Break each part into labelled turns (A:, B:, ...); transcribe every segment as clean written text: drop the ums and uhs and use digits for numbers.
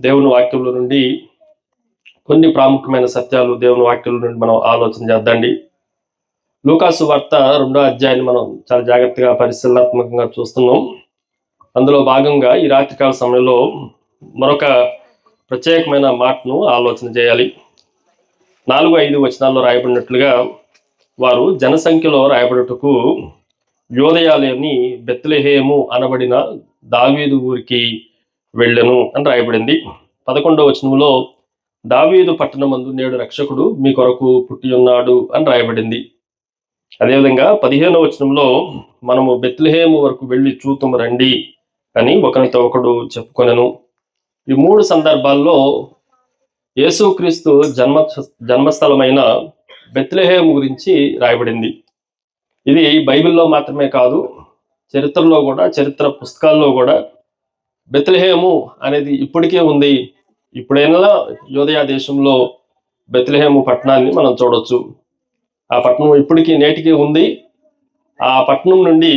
A: దేవుని వాక్యంలో నుండి కొన్ని ప్రాముఖ్యమైన సత్యాలు దేవుని వాక్యంలో నుండి మనం ఆలోచన చేద్దండి. లూకాసు వార్త 2వ అధ్యాయాన్ని మనం చాలా జాగ్రత్తగా పరిశీలనాత్మకంగా చూస్తున్నాం. అందులో భాగంగా ఈ రాత్రికాల సమయంలో మరొక ప్రత్యేకమైన మాటను ఆలోచన చేయాలి. 4-5 వచనాల్లో రాయబడినట్లుగా వారు జనసంఖ్యలో రాయబడుటకు యోదయాలోని బెత్లెహేము అనబడిన దావీదు ఊరికి వెళ్ళెను అని రాయబడింది. 11వ వచనంలో దావీదు పట్టణమందు నేడు రక్షకుడు మీ కొరకు పుట్టి ఉన్నాడు అని రాయబడింది. అదేవిధంగా 15వ వచనంలో మనము బెత్లెహేము వరకు వెళ్ళి చూతుము రండి అని ఒకరితో ఒకడు చెప్పుకొనెను. ఈ 3 సందర్భాల్లో యేసుక్రీస్తు జన్మస్థలమైన బెత్లెహేము గురించి రాయబడింది. ఇది బైబిల్లో మాత్రమే కాదు, చరిత్రలో కూడా, చరిత్ర పుస్తకాల్లో కూడా బెత్లెహేము అనేది ఇప్పటికే ఉంది. ఇప్పుడైనా యోదయ దేశంలో బెత్లెహేము పట్టణాన్ని మనం చూడొచ్చు. ఆ పట్టణం ఇప్పటికీ నేటికి ఉంది. ఆ పట్టణం నుండి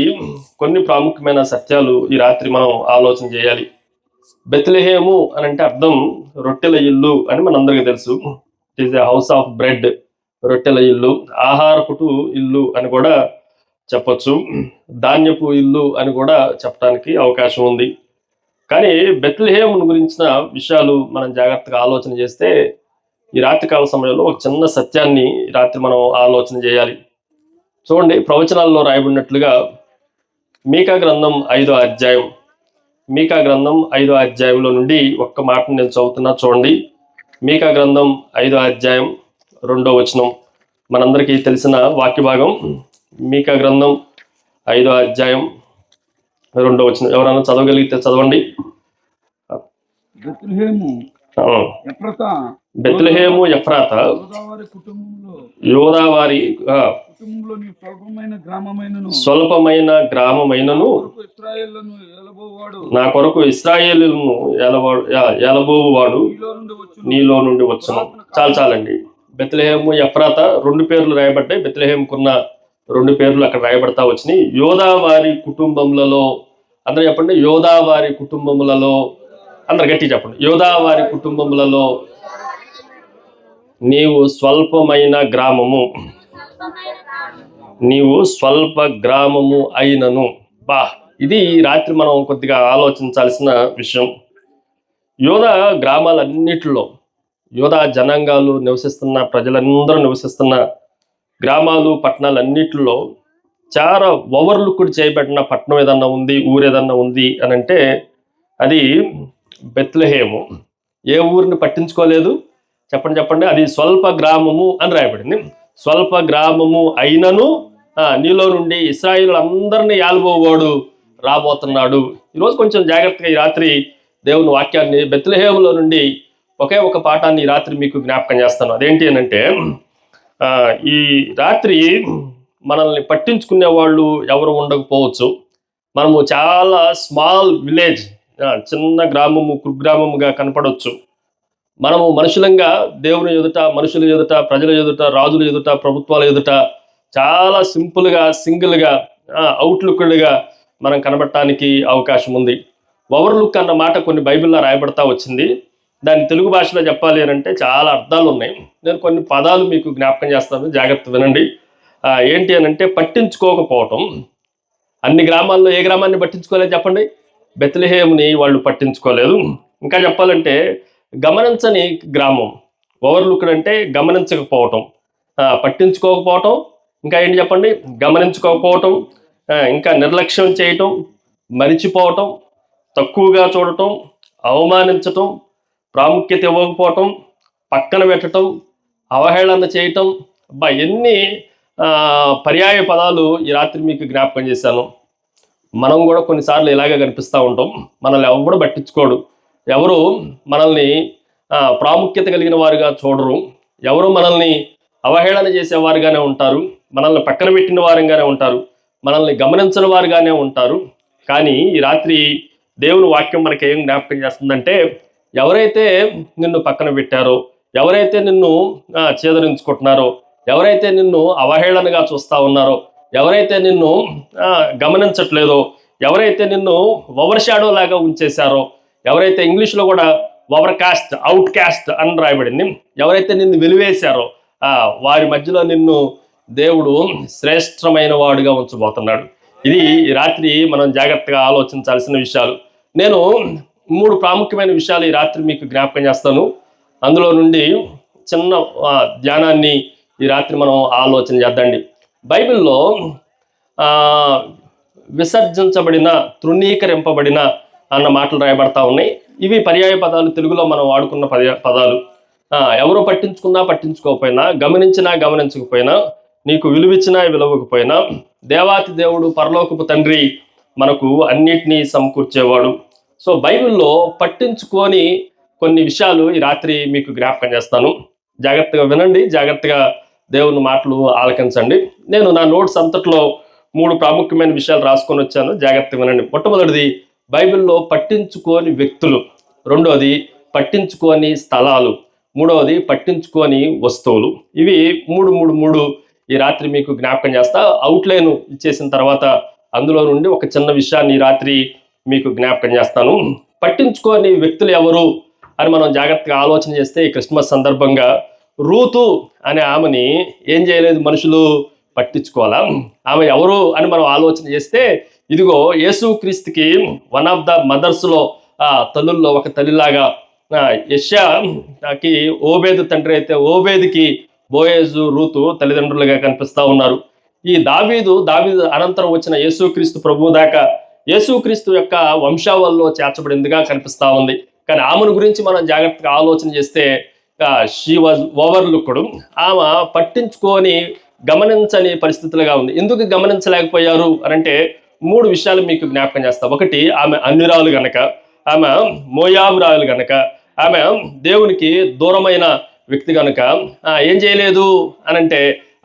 A: కొన్ని ప్రాముఖ్యమైన సత్యాలు ఈ రాత్రి మనం ఆలోచన చేయాలి. బెత్లెహేము అని అంటే అర్థం రొట్టెల ఇల్లు అని మనందరికీ తెలుసు. It is a house of bread, రొట్టెల ఇల్లు, ఆహారపుటు ఇల్లు అని కూడా చెప్పొచ్చు, ధాన్యపు ఇల్లు అని కూడా చెప్పడానికి అవకాశం ఉంది. కానీ బెత్లెహేమును గురించిన విషయాలు మనం జాగ్రత్తగా ఆలోచన చేస్తే ఈ రాత్రికాల సమయంలో ఒక చిన్న సత్యాన్ని రాత్రి మనం ఆలోచన చేయాలి. చూడండి, ప్రవచనాల్లో రాయబడినట్లుగా మీకా గ్రంథం 5వ అధ్యాయం, మీకా గ్రంథం 5వ అధ్యాయంలో నుండి ఒక్క మాటను నేను చదువుతున్నా. చూడండి, మీకా గ్రంథం 5వ అధ్యాయం 2వ వచనం మనందరికీ తెలిసిన వాక్య భాగం. మీకా గ్రంథం 5వ అధ్యాయం 2వ వచనం ఎవరైనా చదవగలిగితే చదవండి. బెత్లెహేము ఎఫ్రాతా యోదావారి స్వల్పమైన గ్రామమైనను నా కొరకు ఇశ్రాయేలును ఏలబోవువాడు నీలో నుండి వచ్చును. చాలండి. బెత్లెహేము ఎఫ్రాతా 2 పేర్లు రాయబడ్డాయి. బెత్లెహేముకున్న 2 పేర్లు అక్కడ రాయబడతా వచ్చినాయి. యోదావారి కుటుంబములలో, అందరూ చెప్పండి, యోదావారి కుటుంబములలో, అందరు గట్టి చెప్పండి, యోదావారి కుటుంబములలో నీవు స్వల్పమైన గ్రామము, నీవు స్వల్ప గ్రామము అయినను. ఇది రాత్రి మనం కొద్దిగా ఆలోచించాల్సిన విషయం. యోధా గ్రామాలన్నిటిలో, యోధా జనాంగాలు నివసిస్తున్న, ప్రజలందరూ నివసిస్తున్న గ్రామాలు, పట్టణాలన్నిటిలో చాలా ఓవర్లుక్డ్ చేయబడిన పట్టణం ఏదన్నా ఉంది, ఊరు ఏదన్నా ఉంది అని అంటే అది బెత్లెహేము. ఏ ఊరిని పట్టించుకోలేదు? చెప్పండి. అది స్వల్ప గ్రామము అని రాయబడింది. స్వల్ప గ్రామము అయినను నీలో నుండి ఇశ్రాయేలు అందరినీ ఏలబోవాడు రాబోతున్నాడు. ఈరోజు కొంచెం జాగ్రత్తగా ఈ రాత్రి దేవుని వాక్యాన్ని బెత్లెహేములో నుండి ఒకే ఒక పాఠాన్ని ఈ రాత్రి మీకు జ్ఞాపకం చేస్తాను. అదేంటి అని అంటే, ఈ రాత్రి మనల్ని పట్టించుకునే వాళ్ళు ఎవరు ఉండకపోవచ్చు. మనము చాలా స్మాల్ విలేజ్, చిన్న గ్రామము, కుగ్రామముగా కనపడవచ్చు. మనము మనుషులంగా దేవుని ఎదుట, మనుషుల ఎదుట, ప్రజల ఎదుట, రాజుల ఎదుట, ప్రభుత్వాల ఎదుట చాలా సింపుల్గా, సింగిల్గా, అవుట్లుక్డ్గా మనం కనబడటానికి అవకాశం ఉంది. ఓవర్లుక్ అన్న మాట కొన్ని బైబిల్లో రాయబడతా వచ్చింది. దాన్ని తెలుగు భాషలో చెప్పాలి అని అంటే చాలా అర్థాలు ఉన్నాయి. నేను కొన్ని పదాలు మీకు జ్ఞాపకం చేస్తాను, జాగ్రత్త వినండి. ఏంటి అని అంటే, పట్టించుకోకపోవటం. అన్ని గ్రామాల్లో ఏ గ్రామాన్ని పట్టించుకోలేదు చెప్పండి? బెత్లెహేముని వాళ్ళు పట్టించుకోలేదు. ఇంకా చెప్పాలంటే గమనించని గ్రామం. ఓవర్లుక్డ్ అంటే గమనించకపోవటం, పట్టించుకోకపోవటం, ఇంకా ఏంటి చెప్పండి? గమనించుకోకపోవటం, ఇంకా నిర్లక్ష్యం చేయటం, మరిచిపోవటం, తక్కువగా చూడటం, అవమానించటం, ప్రాముఖ్యత ఇవ్వకపోవటం, పక్కన పెట్టడం, అవహేళన చేయటం. ఎన్ని పర్యాయ పదాలు ఈ రాత్రి మీకు జ్ఞాపకం చేశాను. మనం కూడా కొన్నిసార్లు ఇలాగే కనిపిస్తూ ఉంటాం. మనల్ని ఎవరు పట్టించుకోడు, ఎవరు మనల్ని ప్రాముఖ్యత కలిగిన వారుగా చూడరు, ఎవరు మనల్ని అవహేళన చేసేవారుగానే ఉంటారు, మనల్ని పక్కన పెట్టిన వారుగానే ఉంటారు, మనల్ని గమనించిన వారుగానే ఉంటారు. కానీ ఈ రాత్రి దేవుని వాక్యం మనకి ఏం జ్ఞాపకం చేస్తుందంటే, ఎవరైతే నిన్ను పక్కన పెట్టారో, ఎవరైతే నిన్ను చేదరించుకుంటున్నారో, ఎవరైతే నిన్ను అవహేళనగా చూస్తూ ఉన్నారో, ఎవరైతే నిన్ను గమనించట్లేదో, ఎవరైతే నిన్ను ఓవర్ షాడో లాగా ఉంచేశారో, ఎవరైతే ఇంగ్లీష్లో కూడా ఓవర్ కాస్ట్, అవుట్ కాస్ట్ అని రాయబడింది. ఎవరైతే నిన్ను వెలివేశారో వారి మధ్యలో నిన్ను దేవుడు శ్రేష్టమైన వాడుగా ఉంచబోతున్నాడు. ఇది ఈ రాత్రి మనం జాగ్రత్తగా ఆలోచించాల్సిన విషయాలు. నేను 3 ప్రాముఖ్యమైన విషయాలు ఈ రాత్రి మీకు జ్ఞాపకం చేస్తాను. అందులో నుండి చిన్న ధ్యానాన్ని ఈ రాత్రి మనం ఆలోచన చేద్దండి. బైబిల్లో విసర్జించబడిన, తృణీకరింపబడిన అన్న మాటలు రాయబడతా ఉన్నాయి. ఇవి పర్యాయ పదాలు, తెలుగులో మనం వాడుకున్న పదాలు. ఎవరు పట్టించుకున్నా పట్టించుకోకపోయినా, గమనించినా గమనించకపోయినా, నీకు విలువిచ్చినా విలువకపోయినా, దేవాతి దేవుడు పరలోకపు తండ్రి మనకు అన్నిటినీ సమకూర్చేవాడు. సో బైబిల్లో పట్టించుకొని కొన్ని విషయాలు ఈ రాత్రి మీకు జ్ఞాపకం చేస్తాను. జాగ్రత్తగా వినండి, జాగ్రత్తగా దేవుని మాటలు ఆలకించండి. నేను నా నోట్స్ అంతట్లో 3 ప్రాముఖ్యమైన విషయాలు రాసుకొని వచ్చాను, జాగ్రత్తగా వినండి. మొట్టమొదటిది బైబిల్లో పట్టించుకోని వ్యక్తులు, రెండోది పట్టించుకోని స్థలాలు, మూడవది పట్టించుకోని వస్తువులు. ఇవి మూడు ఈ రాత్రి మీకు జ్ఞాపకం చేస్తా. అవుట్లైన్ ఇచ్చేసిన తర్వాత అందులో నుండి ఒక చిన్న విషయాన్ని ఈ రాత్రి మీకు జ్ఞాపకం చేస్తాను. పట్టించుకోని వ్యక్తులు ఎవరు అని మనం జాగ్రత్తగా ఆలోచన చేస్తే, ఈ క్రిస్మస్ సందర్భంగా రూతు అనే ఆమెని ఏం చేయలేదు మనుషులు, పట్టించుకోవాలా. ఆమె ఎవరు అని మనం ఆలోచన చేస్తే, ఇదిగో యేసుక్రీస్తుకి వన్ ఆఫ్ ద మదర్స్లో తల్లుల్లో ఒక తల్లిలాగా, యెషయాకి ఓబేదు తండ్రి అయితే ఓబేదుకి బోయేజు, రూతు తల్లిదండ్రులుగా కనిపిస్తూ ఉన్నారు. ఈ దావీదు అనంతరం వచ్చిన యేసుక్రీస్తు ప్రభువు దాకా యేసుక్రీస్తు యొక్క వంశావళిలో చేర్చబడిందిగా కనిపిస్తూ ఉంది. కానీ ఆమెను గురించి మనం జాగ్రత్తగా ఆలోచన చేస్తే షీ వాజ్ ఓవర్లుక్డ్. ఆమె పట్టించుకొని గమనించని పరిస్థితులుగా ఉంది. ఎందుకు గమనించలేకపోయారు అనంటే 3 విషయాలు మీకు జ్ఞాపకం చేస్తా. ఒకటి, ఆమె అన్యురాలు గనక, ఆమె మోయాబురాలు గనక, ఆమె దేవునికి దూరమైన వ్యక్తి కనుక ఏం చేయలేదు అనంటే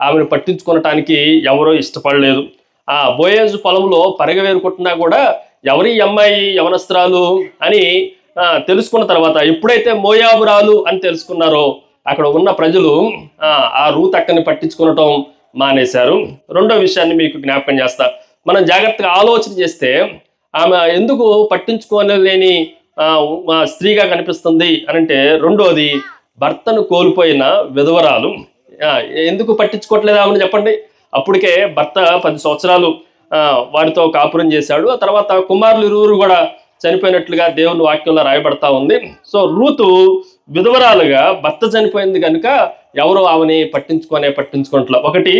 A: ఆమెను పట్టించుకోవటానికి ఎవరో ఇష్టపడలేదు. బోయేజు పొలంలో పరగవేరు కొట్టినా కూడా ఎవరి అమ్మాయి యవనస్త్రాలు అని తెలుసుకున్న తర్వాత, ఎప్పుడైతే మోయాబురాలు అని తెలుసుకున్నారో అక్కడ ఉన్న ప్రజలు ఆ రూత్ అక్కని పట్టించుకోవటం మానేశారు. రెండో విషయాన్ని మీకు జ్ఞాపకం చేస్తా. మనం జాగ్రత్తగా ఆలోచన చేస్తే ఆమె ఎందుకు పట్టించుకోలేని స్త్రీగా కనిపిస్తుంది అనంటే, రెండోది భర్తను కోల్పోయిన విధవరాలు. ఎందుకు పట్టించుకోవట్లేదు ఆమెను చెప్పండి. అప్పటికే భర్త 10 సంవత్సరాలు వారితో కాపురం చేశాడు. ఆ తర్వాత కుమారులు ఇరువురు కూడా చనిపోయినట్లుగా దేవుని వాక్యంలో రాయబడతా ఉంది. సో రూతు విధవరాలుగా భర్త చనిపోయింది కనుక ఎవరు ఆమెని పట్టించుకోవట్లేదు. ఒకటి,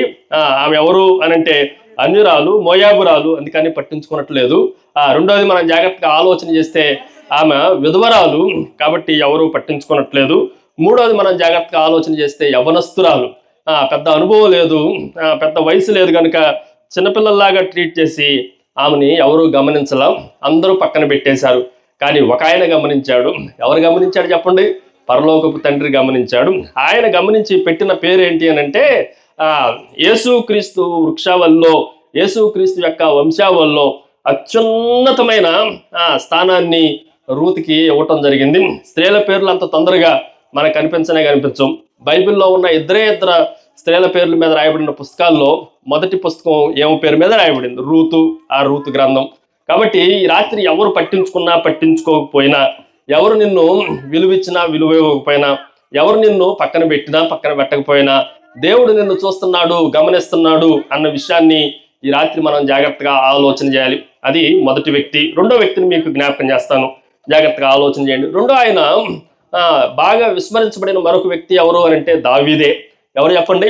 A: ఆమె ఎవరు అనంటే అన్యురాలు, మోయాబురాలు, అందుకని పట్టించుకున్నట్లేదు. రెండోది, మనం జాగ్రత్తగా ఆలోచన చేస్తే ఆమె విధవరాలు కాబట్టి ఎవరు పట్టించుకున్నట్లేదు. మూడోది, మనం జాగ్రత్తగా ఆలోచన చేస్తే యవనస్తురాలు, పెద్ద అనుభవం లేదు, పెద్ద వయసు లేదు కనుక చిన్నపిల్లల్లాగా ట్రీట్ చేసి ఆమెని ఎవరు గమనించలా, అందరూ పక్కన పెట్టేశారు. కానీ ఒక ఆయన గమనించాడు. ఎవరు గమనించాడు చెప్పండి? పరలోకపు తండ్రి గమనించాడు. ఆయన గమనించి పెట్టిన పేరు ఏంటి అని అంటే, యేసుక్రీస్తు వృక్షావళిలో, యేసుక్రీస్తు యొక్క వంశావళిలో అత్యున్నతమైన స్థానాన్ని రూతుకి ఇవ్వటం జరిగింది. స్త్రీల పేర్లు అంత తొందరగా మనకు కనిపించం. బైబిల్లో ఉన్న ఇద్దరు స్త్రీల పేర్ల మీద రాయబడిన పుస్తకాల్లో మొదటి పుస్తకం ఏమో పేరు మీద రాయబడింది, రూతు. ఆ రూతు గ్రంథం. కాబట్టి ఈ రాత్రి ఎవరు పట్టించుకున్నా పట్టించుకోకపోయినా, ఎవరు నిన్ను విలువిచ్చినా విలువకపోయినా, ఎవరు నిన్ను పక్కన పెట్టినా పక్కన పెట్టకపోయినా, దేవుడు నిన్ను చూస్తున్నాడు, గమనిస్తున్నాడు అన్న విషయాన్ని ఈ రాత్రి మనం జాగ్రత్తగా ఆలోచన చేయాలి. అది మొదటి వ్యక్తి. రెండో వ్యక్తిని మీకు జ్ఞాపకం చేస్తాను, జాగ్రత్తగా ఆలోచన చేయండి. రెండో ఆయన బాగా విస్మరించబడిన మరొక వ్యక్తి ఎవరు అని అంటే దావీదే. ఎవరు చెప్పండి?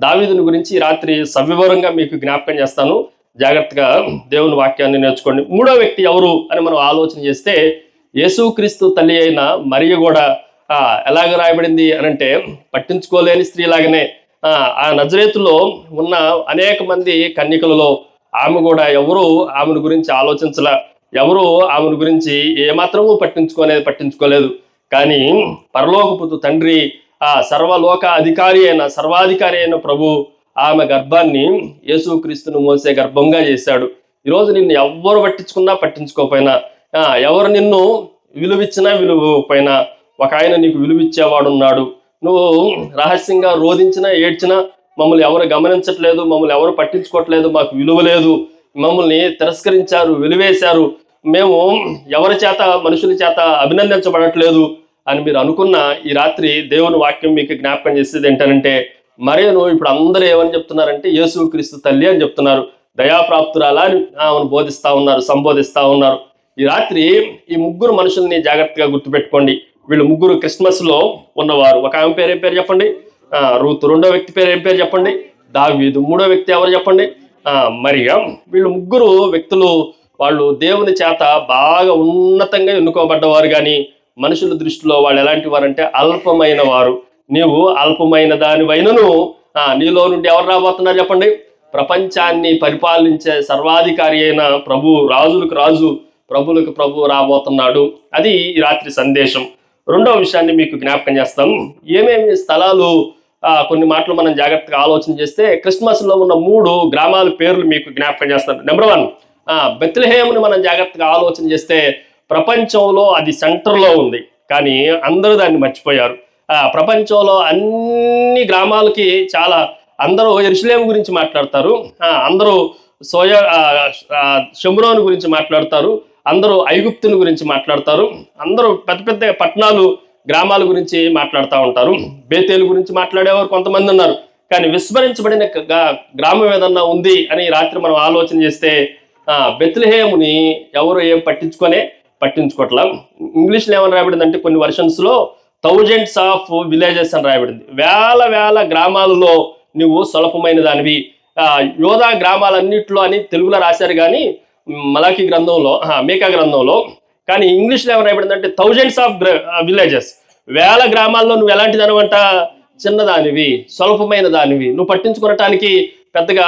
A: దావీదుని గురించి ఈ రాత్రి సవివరంగా మీకు జ్ఞాపకం చేస్తాను. జాగ్రత్తగా దేవుని వాక్యాన్ని నేర్చుకోండి. మూడో వ్యక్తి ఎవరు అని మనం ఆలోచన చేస్తే, యేసుక్రీస్తు తల్లి అయిన మరియ కూడా ఎలాగ రాయబడింది అనంటే, పట్టించుకోలేని స్త్రీలాగానే ఆ నజరేతులో ఉన్న అనేక మంది కన్యకలలో ఆమె కూడా ఎవరు ఆమెను గురించి ఆలోచించలా, ఎవరు ఆమెను గురించి ఏమాత్రము పట్టించుకోలేదు. కానీ పరలోకపు తండ్రి, సర్వలోక సర్వాధికారి అయిన ప్రభు ఆమె గర్భాన్ని యేసుక్రీస్తును మోసే గర్భంగా చేశాడు. ఈరోజు నిన్ను ఎవరు పట్టించుకోకపోయినా, ఎవరు నిన్ను విలువిచ్చినా విలువకపోయినా, ఒక ఆయన నీకు విలువిచ్చేవాడు ఉన్నాడు. నువ్వు రహస్యంగా రోధించినా ఏడ్చినా, మమ్మల్ని ఎవరు గమనించట్లేదు, మమ్మల్ని ఎవరు పట్టించుకోవట్లేదు, మాకు విలువ లేదు, మమ్మల్ని తిరస్కరించారు, వెలివేశారు, మేము ఎవరి చేత మనుషుల చేత అభినందించబడట్లేదు అని మీరు అనుకున్న ఈ రాత్రి దేవుని వాక్యం మీకు జ్ఞాపకం చేసేది ఏంటంటే, మరియను ఇప్పుడు అందరూ ఏమని చెప్తున్నారంటే యేసుక్రీస్తు తల్లి అని చెప్తున్నారు, దయాప్రాప్తురాలా అని ఆమెను బోధిస్తా ఉన్నారు, సంబోధిస్తా ఉన్నారు. ఈ రాత్రి ఈ ముగ్గురు మనుషుల్ని జాగ్రత్తగా గుర్తుపెట్టుకోండి. వీళ్ళు ముగ్గురు క్రిస్మస్ లో ఉన్నవారు. ఒక ఆమె పేరు ఏం పేరు చెప్పండి? రూతు. రెండో వ్యక్తి పేరు ఏం పేరు చెప్పండి? దావీదు. మూడో వ్యక్తి ఎవరు చెప్పండి? మరియా. వీళ్ళు ముగ్గురు వ్యక్తులు వాళ్ళు దేవుని చేత బాగా ఉన్నతంగా ఎన్నుకోబడ్డవారు, కానీ మనుషుల దృష్టిలో వాళ్ళు ఎలాంటి వారంటే అల్పమైన వారు. నీవు అల్పమైన దానివైనను నీలో నుండి ఎవరు రాబోతున్నారు చెప్పండి? ప్రపంచాన్ని పరిపాలించే సర్వాధికారి అయిన ప్రభు, రాజులకు రాజు, ప్రభులకు ప్రభు రాబోతున్నాడు. అది ఈ రాత్రి సందేశం. రెండవ విషయాన్ని మీకు జ్ఞాపకం చేస్తాం. ఏమేమి స్థలాలు, కొన్ని మాటలు మనం జాగ్రత్తగా ఆలోచన చేస్తే క్రిస్మస్ లో ఉన్న 3 గ్రామాల పేర్లు మీకు జ్ఞాపకం చేస్తాను. నెంబర్ 1, బెత్లెహేముని మనం జాగ్రత్తగా ఆలోచన చేస్తే ప్రపంచంలో అది సెంటర్లో ఉంది, కానీ అందరూ దాన్ని మర్చిపోయారు. ప్రపంచంలో అన్ని గ్రామాలకి చాలా అందరూ యెరూషలేము గురించి మాట్లాడతారు, అందరూ షోమ్రోను గురించి మాట్లాడతారు, అందరూ ఐగుప్తుని గురించి మాట్లాడతారు, అందరూ పెద్ద పెద్ద పట్టణాలు గ్రామాల గురించి మాట్లాడుతూ ఉంటారు. బేతేలు గురించి మాట్లాడేవారు కొంతమంది ఉన్నారు, కానీ విస్మరించబడిన గ్రామం ఏదన్నా ఉంది అని రాత్రి మనం ఆలోచన చేస్తే బెత్లెహేముని ఎవరు ఏం పట్టించుకోవట్లా. ఇంగ్లీష్లో ఏమని రాయబడింది అంటే కొన్ని వర్షన్స్ లో థౌజండ్స్ ఆఫ్ విలేజెస్ అని రాయబడింది. వేల గ్రామాలలో నువ్వు స్వల్పమైన దానివి. యోధా గ్రామాలన్నింటిలో అని తెలుగులో రాశారు, కానీ మలాకి గ్రంథంలో, మీకా గ్రంథంలో, కానీ ఇంగ్లీష్లో ఏమని రాయబడింది అంటే థౌజండ్స్ ఆఫ్ విలేజెస్. వేల గ్రామాల్లో నువ్వు ఎలాంటి దానివంట? చిన్నదానివి, స్వల్పమైన దానివి. నువ్వు పట్టించుకోవటానికి పెద్దగా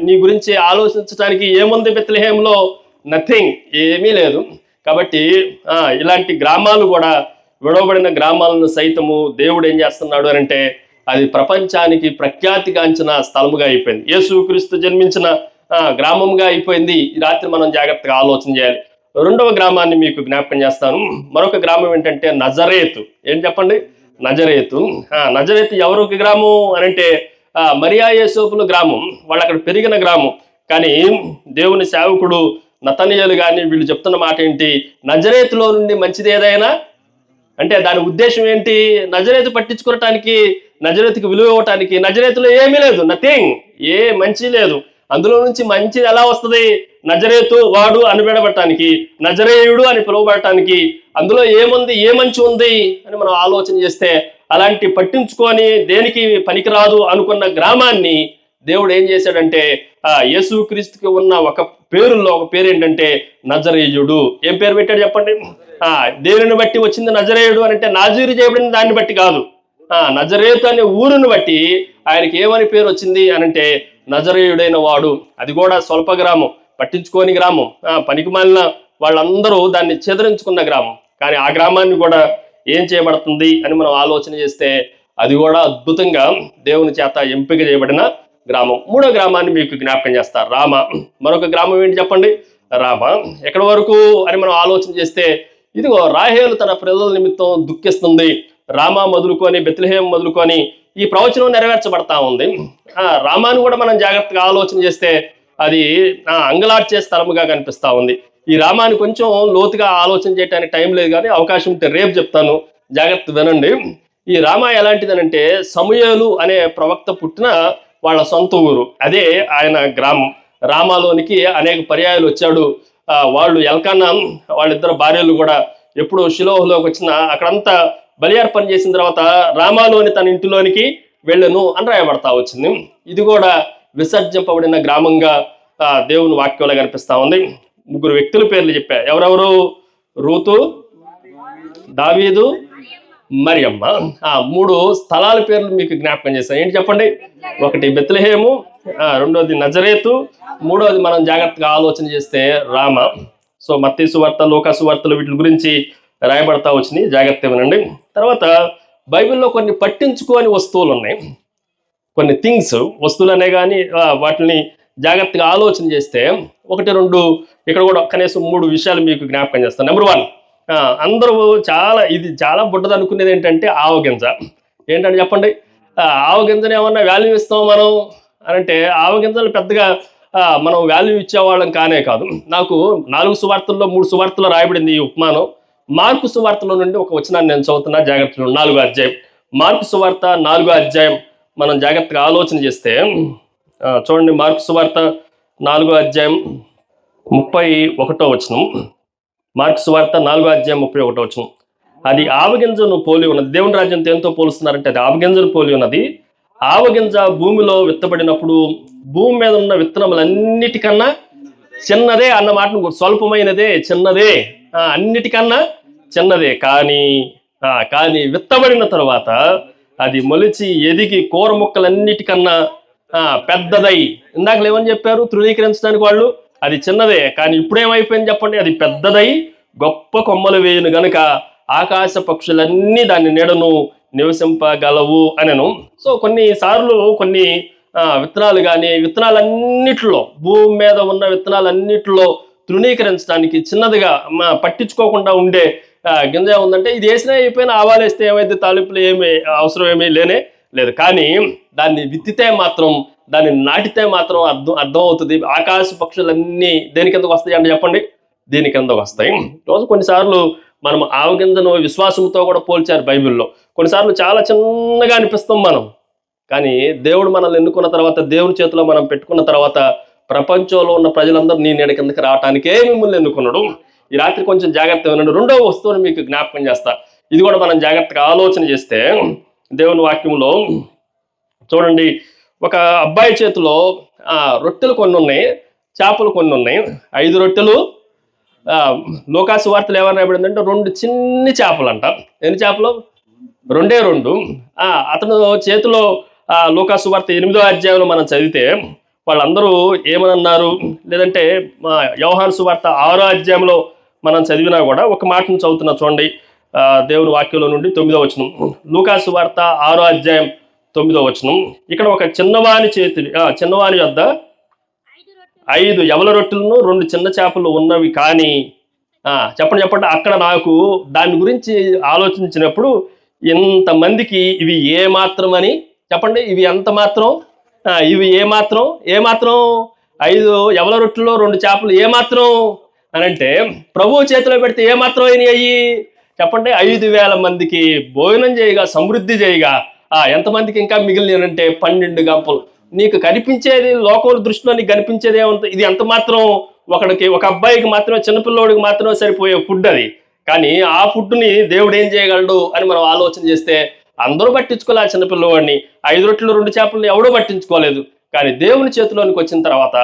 A: నీ గురించి ఆలోచించడానికి ఏముంది బెత్లెహేములో? నథింగ్, ఏమీ లేదు. కాబట్టి ఇలాంటి గ్రామాలు కూడా, విడవబడిన గ్రామాలను సైతము దేవుడు ఏం చేస్తున్నాడు అని అంటే అది ప్రపంచానికి ప్రఖ్యాతిగాంచిన స్థలముగా అయిపోయింది. యేసుక్రీస్తు జన్మించిన గ్రామంగా అయిపోయింది. ఈ రాత్రి మనం జాగ్రత్తగా ఆలోచన చేయాలి. రెండవ గ్రామాన్ని మీకు జ్ఞాపకం చేస్తాను. మరొక గ్రామం ఏంటంటే నజరేతు. ఏం చెప్పండి? నజరేతు. నజరేతు ఎవరికి గ్రామం అని అంటే మరియా యోసేపుల గ్రామం. వాళ్ళు అక్కడ పెరిగిన గ్రామం. కానీ దేవుని సేవకుడు నతనయేలు కానీ వీళ్ళు చెప్తున్న మాట ఏంటి? నజరేతులో నుండి మంచిది ఏదైనా అంటే దాని ఉద్దేశం ఏంటి? నజరేతు పట్టించుకోవటానికి, నజరేతుకి విలువ ఇవ్వటానికి నజరేతులో ఏమీ లేదు, నథింగ్, ఏ మంచి లేదు. అందులో నుంచి మంచిది ఎలా వస్తుంది? నజరేతు వాడు అనిపెడబడటానికి, నజరేయుడు అని పిలువబడటానికి అందులో ఏముంది, ఏ మంచి ఉంది అని మనం ఆలోచన చేస్తే అలాంటి పట్టించుకొని దేనికి పనికిరాదు అనుకున్న గ్రామాన్ని దేవుడు ఏం చేశాడంటే యేసుక్రీస్తుకి ఉన్న ఒక పేరులో ఒక పేరు ఏంటంటే నజరేయుడు. ఏం పేరు పెట్టాడు చెప్పండి? దేనిని బట్టి వచ్చింది నజరేయుడు అని అంటే నాజీరు చేయబడిన దాన్ని బట్టి కాదు, నజరేతు అనే ఊరుని బట్టి ఆయనకి ఏమని పేరు వచ్చింది అనంటే నజరేయుడైన వాడు. అది కూడా స్వల్ప గ్రామం, పట్టించుకోని గ్రామం, పనికి మాలిన వాళ్ళందరూ దాన్ని చెదరించుకున్న గ్రామం. కానీ ఆ గ్రామాన్ని కూడా ఏం చేయబడుతుంది అని మనం ఆలోచన చేస్తే అది కూడా అద్భుతంగా దేవుని చేత ఎంపిక చేయబడిన గ్రామం. మూడో గ్రామాన్ని మీకు జ్ఞాపకం చేస్తారు, రామ. మరొక గ్రామం ఏంటి చెప్పండి? రామ. ఎక్కడి వరకు అని మనం ఆలోచన చేస్తే ఇదిగో రాహేలు తన ప్రజల నిమిత్తం దుఃఖిస్తుంది. రామ మొదలుకొని బెత్లెహేం మొదలుకొని ఈ ప్రవచనం నెరవేర్చబడతా ఉంది. రామాను కూడా మనం జాగ్రత్తగా ఆలోచన చేస్తే అది అంగలార్చే స్థలముగా కనిపిస్తా ఉంది. ఈ రామాన్ని కొంచెం లోతుగా ఆలోచన చేయడానికి టైం లేదు, కానీ అవకాశం ఉంటే రేపు చెప్తాను, జాగ్రత్త వినండి. ఈ రామ ఎలాంటిదనంటే సమూయేలు అనే ప్రవక్త పుట్టిన వాళ్ళ సొంత ఊరు, అదే ఆయన గ్రామం. రామాలోనికి అనేక పర్యాయాలు వచ్చాడు. వాళ్ళు ఎల్కానా వాళ్ళిద్దరు భార్యలు కూడా ఎప్పుడు షిలోహులోకి వచ్చినా అక్కడంతా బలి అర్పణ చేసిన తర్వాత రామాలోని తన ఇంటిలోనికి వెళ్ళను అని రాయబడతా వచ్చింది. ఇది కూడా విసర్జింపబడిన గ్రామంగా దేవుని వాక్యంలో కనిపిస్తా ఉంది. ముగ్గురు వ్యక్తుల పేర్లు చెప్పా. ఎవరెవరు? రూతు, దావీదు, మరియమ్మ. 3 స్థలాల పేర్లు మీకు జ్ఞాపకం చేస్తాను. ఏంటి చెప్పండి? ఒకటి బెత్లెహేము, రెండోది నజరేతు, మూడోది మనం జాగ్రత్తగా ఆలోచన చేస్తే రామ. సో మత్తయి సువార్త, లూకా సువార్తలు వీటి గురించి రాయబడతా వచ్చినాయి, జాగ్రత్త వినండి. తర్వాత బైబిల్లో కొన్ని పట్టించుకోని వస్తువులు ఉన్నాయి, కొన్ని థింగ్స్, వస్తువులనే కానీ వాటిని జాగ్రత్తగా ఆలోచన చేస్తే 1, 2 ఇక్కడ కూడా కనీసం 3 విషయాలు మీకు జ్ఞాపకం చేస్తాను. నెంబర్ 1, అందరూ ఇది చాలా బుడ్డది అనుకునేది ఏంటంటే ఆవగింజ. ఏంటంటే చెప్పండి, ఆవగింజను ఏమన్నా వాల్యూ ఇస్తాం మనం అని అంటే ఆవగింజలు పెద్దగా మనం వాల్యూ ఇచ్చేవాళ్ళం కానే కాదు. నాకు 4 సువార్తల్లో 3 సువార్తల్లో రాయబడింది ఈ ఉపమానం. మార్కు సువార్తలో నుండి ఒక వచనాన్ని నేను చదువుతున్నా, జాగ్రత్తగా 4వ అధ్యాయం. మార్కు సువార్త 4వ అధ్యాయం మనం జాగ్రత్తగా ఆలోచన చేస్తే చూడండి, మార్కు సువార్త 4వ అధ్యాయం 31వ వచనం. మార్కు సువార్త 4వ అధ్యాయం 31వ వచనం. అది ఆవగింజను పోలి ఉన్నది. దేవుని రాజ్యం దేంతో పోలుస్తున్నారంటే అది ఆవగింజను పోలి ఉన్నది. ఆవగింజ భూమిలో విత్తబడినప్పుడు భూమి మీద ఉన్న విత్తనములన్నిటికన్నా చిన్నదే అన్న మాటను, స్వల్పమైనదే, చిన్నదే, అన్నిటికన్నా చిన్నదే, కానీ విత్తబడిన తర్వాత అది మొలిచి ఎదిగి కూర ముక్కలన్నిటికన్నా పెద్దదై, ఇందాక ఏమని చెప్పారు తృణీకరించడానికి వాళ్ళు, అది చిన్నదే కానీ ఇప్పుడేమైపోయింది చెప్పండి, అది పెద్దదై గొప్ప కొమ్మలు వేయును గనుక ఆకాశ పక్షులన్నీ దాని నీడను నివసింపగలవు అనెను. సో కొన్నిసార్లు కొన్ని విత్తనాలు కానీ విత్తనాలన్నిటిలో, భూమి మీద ఉన్న విత్తనాలన్నిటిలో తృణీకరించడానికి చిన్నదిగా పట్టించుకోకుండా ఉండే గింజ ఉందంటే ఇది వేసినా అయిపోయినా ఆవాలేస్తే ఏమైతే తాలింపులు ఏమీ అవసరం ఏమీ లేదు. కానీ దాన్ని విత్తితే మాత్రం, దాన్ని నాటితే మాత్రం అర్థం అవుతుంది. ఆకాశ పక్షులన్నీ దేని కిందకు వస్తాయి అంటే చెప్పండి, దీని కిందకు వస్తాయి. రోజు కొన్నిసార్లు మనం ఆవగింజను విశ్వాసంతో కూడా పోల్చారు బైబిల్లో. కొన్నిసార్లు చాలా చిన్నగా అనిపిస్తాం మనం, కానీ దేవుడు మనల్ని ఎన్నుకున్న తర్వాత, దేవుని చేతిలో మనం పెట్టుకున్న తర్వాత ప్రపంచంలో ఉన్న ప్రజలందరూ నీ నీడ కిందకి రావటానికే మిమ్మల్ని ఎన్నుకున్నాడు. ఈ రాత్రి కొంచెం జాగ్రత్తగా వినండి. 2వ వస్తువుని మీకు జ్ఞాపకం చేస్తా. ఇది కూడా మనం జాగ్రత్తగా ఆలోచన చేస్తే దేవుని వాక్యంలో చూడండి, ఒక అబ్బాయి చేతిలో రొట్టెలు కొన్ని ఉన్నాయి, చేపలు కొన్ని ఉన్నాయి. 5 రొట్టెలు. లోకాసు వార్తలు ఏమని రాయబడిందంటే 2 చిన్ని చేపలు అంట. ఎన్ని చేపలు? 2. అతను చేతిలో లోకాసు వార్త 8వ అధ్యాయంలో మనం చదివితే వాళ్ళందరూ ఏమనన్నారు, లేదంటే యోహాను సువార్త 6వ అధ్యాయంలో మనం చదివినా కూడా ఒక మాటను చదువుతున్నా చూడండి, దేవుని వాక్యంలో నుండి 9వ వచనం. లూకాసు వార్త 6వ అధ్యాయం 9వ వచనం. ఇక్కడ ఒక చిన్నవాని వద్ద 5 యవల రొట్టెలను 2 చిన్న చేపలు ఉన్నవి, కానీ చెప్పండి అక్కడ నాకు దాని గురించి ఆలోచించినప్పుడు ఇంతమందికి ఇవి ఏమాత్రం అని చెప్పండి, ఇవి ఎంత మాత్రం, ఇవి ఏమాత్రం 5 యవల రొట్టెల్లో 2 చేపలు ఏమాత్రం అని అంటే ప్రభువు చేతిలో పెడితే ఏమాత్రం అయినాయి చెప్పండి, 5,000 మందికి భోజనం చేయగా, సమృద్ధి చేయగా, ఎంతమందికి ఇంకా మిగిలినంటే 12 గంపలు. నీకు కనిపించేది, లోకం దృష్టిలో నీకు కనిపించేది ఏమంత, ఇది ఎంత మాత్రం ఒక అబ్బాయికి మాత్రమే, చిన్నపిల్లోడికి మాత్రమే సరిపోయే ఫుడ్ అది. కానీ ఆ ఫుడ్ని దేవుడు ఏం చేయగలడు అని మనం ఆలోచన చేస్తే అందరూ పట్టించుకోలే. ఆ చిన్నపిల్లవాడిని 5 రొట్టెలు 2 చేపలను ఎవడూ పట్టించుకోలేదు. కానీ దేవుని చేతిలోనికి వచ్చిన తర్వాత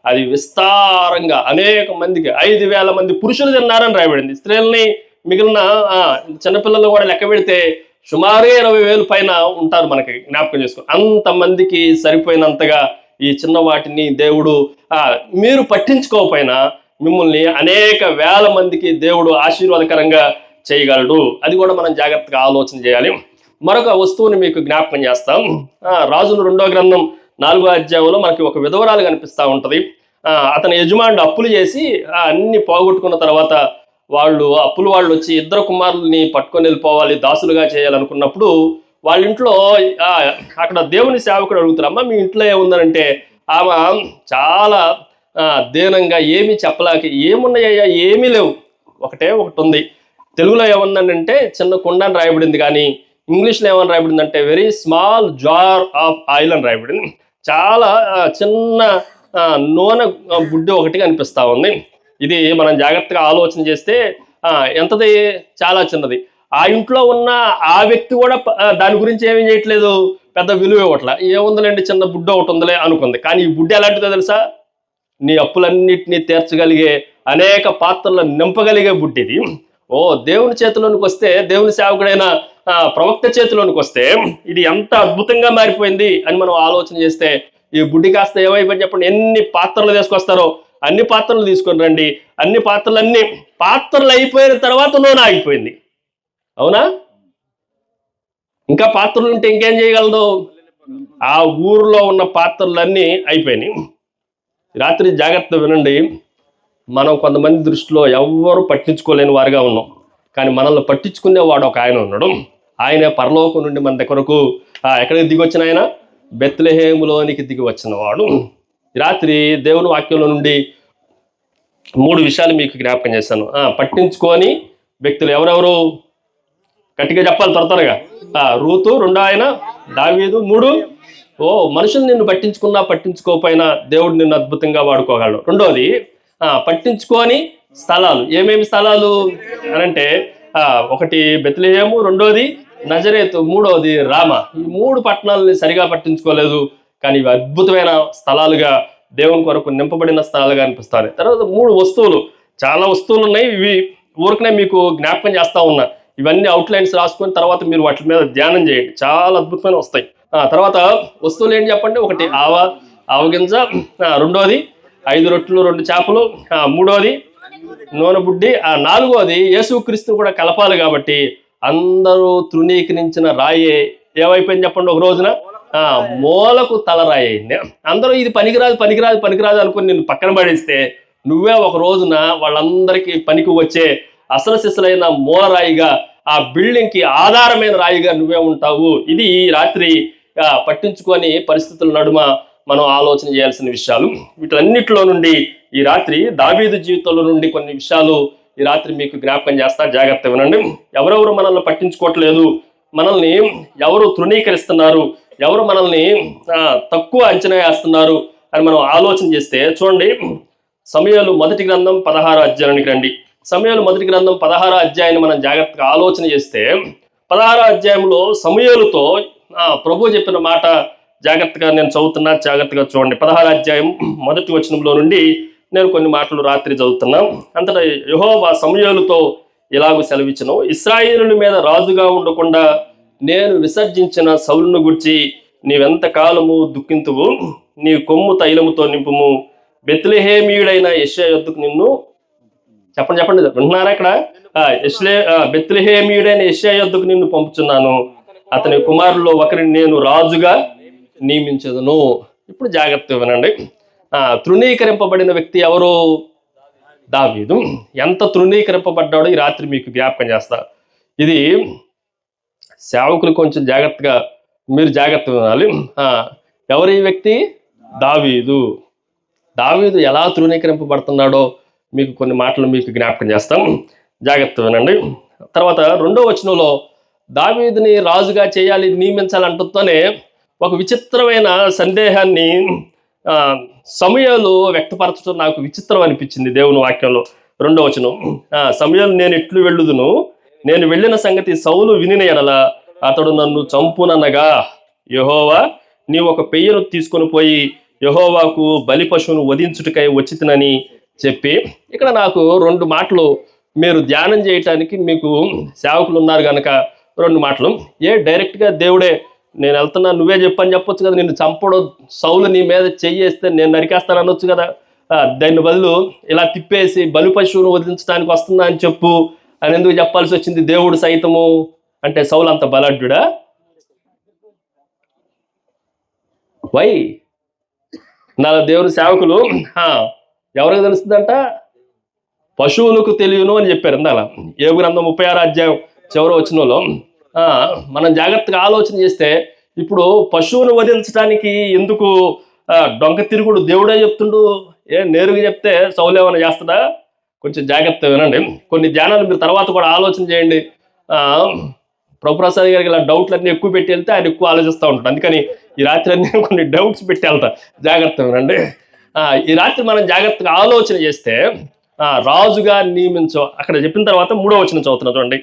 A: అది విస్తారంగా అనేక మందికి, 5,000 మంది పురుషులు తిన్నారని రాయబడింది. స్త్రీలని మిగిలిన చిన్నపిల్లలు కూడా లెక్క పెడితే సుమారు 20,000 పైన ఉంటారు, మనకి జ్ఞాపకం చేసుకో. అంతమందికి సరిపోయినంతగా ఈ చిన్న వాటిని దేవుడు, మీరు పట్టించుకోకపోయినా మిమ్మల్ని అనేక వేల మందికి దేవుడు ఆశీర్వాదకరంగా చేయగలడు. అది కూడా మనం జాగ్రత్తగా ఆలోచన చేయాలి. మరొక వస్తువుని మీకు జ్ఞాపకం చేస్తాం. రాజుల 2వ గ్రంథం 4వ అధ్యాయంలో మనకి ఒక విధవరాలు కనిపిస్తూ ఉంటుంది. అతని యజమానుడు అప్పులు చేసి అన్ని పోగొట్టుకున్న తర్వాత వాళ్ళు వచ్చి 2 కుమారుల్ని పట్టుకొని వెళ్ళిపోవాలి, దాసులుగా చేయాలనుకున్నప్పుడు వాళ్ళ ఇంట్లో అక్కడ దేవుని సేవకుడు అడుగుతారమ్మా మీ ఇంట్లో ఏముందనంటే ఆమె చాలా దీనంగా ఏమీ చెప్పలేక, ఏమున్నాయ్యా ఏమీ లేవు, ఒకటి ఉంది. తెలుగులో ఏమన్నానంటే చిన్న కుండ అని రాయబడింది, కానీ ఇంగ్లీష్లో ఏమని రాయబడిందంటే very small jar of oil అని రాయబడింది. చాలా చిన్న నూనె బుడ్డి ఒకటి కనిపిస్తూ ఉంది. ఇది మనం జాగ్రత్తగా ఆలోచన చేస్తే ఎంతది, చాలా చిన్నది. ఆ ఇంట్లో ఉన్న ఆ వ్యక్తి కూడా దాని గురించి ఏమీ చేయట్లేదు, పెద్ద విలువ ఇవ్వట్ల. ఏముందిలేండి చిన్న బుడ్డ ఒకటి ఉందిలే అనుకుంది. కానీ ఈ బుడ్డ ఎలాంటిదో తెలుసా, నీ అప్పులన్నిటినీ తీర్చగలిగే, అనేక పాత్రలను నింపగలిగే బుడ్డిది. దేవుని చేతిలోనికి వస్తే, దేవుని సేవకుడైన ప్రవక్త చేతిలోనికి వస్తే ఇది ఎంత అద్భుతంగా మారిపోయింది అని మనం ఆలోచన చేస్తే ఈ బుడ్డి కాస్త ఏమైపోయింది చెప్పండి. ఎన్ని పాత్రలు తీసుకొస్తారో అన్ని పాత్రలు తీసుకొని రండి, అన్ని పాత్రలు అయిపోయిన తర్వాత నూనె ఆగిపోయింది. అవునా? ఇంకా పాత్రలు ఉంటే ఇంకేం చేయగలదు? ఆ ఊరిలో ఉన్న పాత్రలన్నీ అయిపోయినాయి. రాత్రి జాగ్రత్త వినండి. మనం కొంతమంది దృష్టిలో ఎవ్వరూ పట్టించుకోలేని వారిగా ఉన్నాం, కానీ మనల్ని పట్టించుకునేవాడు ఒక ఆయన ఉన్నాడు. ఆయన పరలోకం నుండి మన దగ్గరకు ఎక్కడికి దిగి వచ్చిన ఆయన, బెత్లెహేములోనికి దిగి వచ్చిన వాడు. ఈ రాత్రి దేవుని వాక్యంలో నుండి 3 విషయాలు మీకు జ్ఞాపకం చేశాను. పట్టించుకొని వ్యక్తులు ఎవరెవరు గట్టిగా చెప్పాలి త్వరగా. రూతు, రెండో ఆయన దావీదు, 3 మనుషులు నిన్ను పట్టించుకున్నా పట్టించుకోకపోయినా దేవుడు నిన్ను అద్భుతంగా వాడుకోగలడు. రెండోది పట్టించుకొని స్థలాలు. ఏమేమి స్థలాలు అనంటే ఒకటి బెత్లెహేము, రెండోది నజరేతు, మూడోది రామ. ఈ 3 పట్టణాలని సరిగా పట్టించుకోలేదు, కానీ ఇవి అద్భుతమైన స్థలాలుగా దేవుని కొరకు నింపబడిన స్థలాలుగా అనిపిస్తాయి. తర్వాత 3 వస్తువులు, చాలా వస్తువులు ఉన్నాయి. ఇవి ఊరికనే మీకు జ్ఞాపకం చేస్తా ఉన్నా. ఇవన్నీ అవుట్లైన్స్ రాసుకొని తర్వాత మీరు వాటి మీద ధ్యానం చేయండి, చాలా అద్భుతమైన వస్తాయి. తర్వాత వస్తువులు ఏంటి చెప్పండి. ఒకటి ఆవగింజ, రెండోది 5 రొట్టెలు 2 చేపలు, మూడోది నూనె బుడ్డి, 4వది యేసుక్రీస్తుని కూడా కలపాలి కాబట్టి అందరూ తృణీకరించిన రాయే ఏమైపోయింది చెప్పండి. ఒక రోజున మూలకు తలరాయి అయింది. అందరూ ఇది పనికిరాదు అనుకుని నిన్ను పక్కన పడేస్తే నువ్వే ఒక రోజున వాళ్ళందరికీ పనికి వచ్చే అసలు సిసలైన మూలరాయిగా, ఆ బిల్డింగ్ కి ఆధారమైన రాయిగా నువ్వే ఉంటావు. ఇది రాత్రి పట్టించుకొని పరిస్థితుల నడుమ మనం ఆలోచన చేయాల్సిన విషయాలు. వీటన్నిటిలో నుండి ఈ రాత్రి దావీదు జీవితంలో నుండి కొన్ని విషయాలు ఈ రాత్రి మీకు జ్ఞాపకం చేస్తా, జాగ్రత్త వినండి. ఎవరెవరు మనల్ని పట్టించుకోవట్లేదు, మనల్ని ఎవరు తృణీకరిస్తున్నారు, ఎవరు మనల్ని తక్కువ అంచనా వేస్తున్నారు అని మనం ఆలోచన చేస్తే చూడండి. సమూయేలు మొదటి గ్రంథం 16వ అధ్యాయానికి రండి. సమూయేలు మొదటి గ్రంథం 16వ అధ్యాయాన్ని మనం జాగ్రత్తగా ఆలోచన చేస్తే 16వ అధ్యాయంలో సమూయేలుతో ప్రభు చెప్పిన మాట జాగ్రత్తగా నేను చదువుతున్నా, జాగ్రత్తగా చూడండి. 16వ అధ్యాయం మొదటి వచనంలో నుండి నేను కొన్ని మాటలు రాత్రి చదువుతున్నా. అంతటా యెహోవా సమూయేలుతో ఇలాగూ సెలవిచ్చెను, ఇశ్రాయేలుల మీద రాజుగా ఉండకుండా నేను విసర్జించిన సౌలును గుర్చి నీవెంత కాలము దుఃఖింతువు, నీ కొమ్ము తైలముతో నింపుము, బెత్లెహేమీయుడైన యెషయా యొద్దకు నిన్ను చెప్పండి వింటున్నారా ఇక్కడ? బెత్లెహేమీయుడైన యెషయా యొద్దకు నిన్ను పంపుచున్నాను, అతని కుమారుల్లో ఒకరిని నేను రాజుగా నియమించదును. ఇప్పుడు జాగ్రత్త వినండి. తృణీకరింపబడిన వ్యక్తి ఎవరు? దావీదు. ఎంత తృణీకరింపబడ్డాడో ఈ రాత్రి మీకు జ్ఞాపకం చేస్తా. ఇది సేవకులు కొంచెం జాగ్రత్తగా మీరు జాగ్రత్త వినాలి. ఎవరు ఈ వ్యక్తి? దావీదు. దావీదు ఎలా తృణీకరింపబడుతున్నాడో మీకు కొన్ని మాటలు మీకు జ్ఞాపకం చేస్తాం, జాగ్రత్త వినండి. తర్వాత 2వ వచనంలో దావీదుని రాజుగా చేయాలి, నియమించాలంటూనే ఒక విచిత్రమైన సందేహాన్ని సమూయేలు వ్యక్తపరచడం నాకు విచిత్రం అనిపించింది దేవుని వాక్యంలో. 2వ వచనం, సమూయేలు నేను ఎట్లు వెళ్ళుదును, నేను వెళ్ళిన సంగతి సౌలు వినిన ఎడల అతడు నన్ను చంపుననగా యెహోవా నీవు ఒక పెయ్యను తీసుకొని పోయి యెహోవాకు బలి పశువును వధించుటకై వచ్చితినని చెప్పి, ఇక్కడ నాకు 2 మాటలు మీరు ధ్యానం చేయటానికి మీకు సేవకులు ఉన్నారు కనుక 2 మాటలు. డైరెక్ట్గా దేవుడే నేను వెళ్తున్నా నువ్వే చెప్పని చెప్పొచ్చు కదా, నిన్ను చంపడం సౌలు నీ మీద చెయ్యేస్తే నేను నరికేస్తాను అనొచ్చు కదా. దాని బదులు ఇలా తిప్పేసి బలి పశువును వదిలించడానికి వస్తున్నా అని చెప్పు అని ఎందుకు చెప్పాల్సి వచ్చింది దేవుడు సైతము? అంటే సౌలు అంత బలడ్డా? వై నా దేవుని సేవకులు ఎవరికి తెలుస్తుందంట? పశువులకు తెలియను అని చెప్పారు. ఇందాల యోబు గ్రంథం 36వ అధ్యాయం చివరి వచనంలో మనం జాగ్రత్తగా ఆలోచన చేస్తే ఇప్పుడు పశువును వదిలించడానికి ఎందుకు డొంక తిరుగుడు దేవుడే చెప్తుండు? నేరుగా చెప్తే సౌలు ఏమైనా చేస్తుందా? కొంచెం జాగ్రత్త వినండి. కొన్ని ధ్యానాలు మీరు తర్వాత కూడా ఆలోచన చేయండి. ప్రభుప్రసాద్ గారికి ఇలా డౌట్లన్నీ ఎక్కువ పెట్టి వెళ్తే ఆయన ఎక్కువ ఆలోచిస్తూ ఉంటాడు. అందుకని ఈ రాత్రి అన్నీ కొన్ని డౌట్స్ పెట్టి వెళ్తా, జాగ్రత్త వినండి. ఈ రాత్రి మనం జాగ్రత్తగా ఆలోచన చేస్తే రాజుగా నియమించు అక్కడ చెప్పిన తర్వాత 3వ వచనం చదువుతున్నా చూడండి.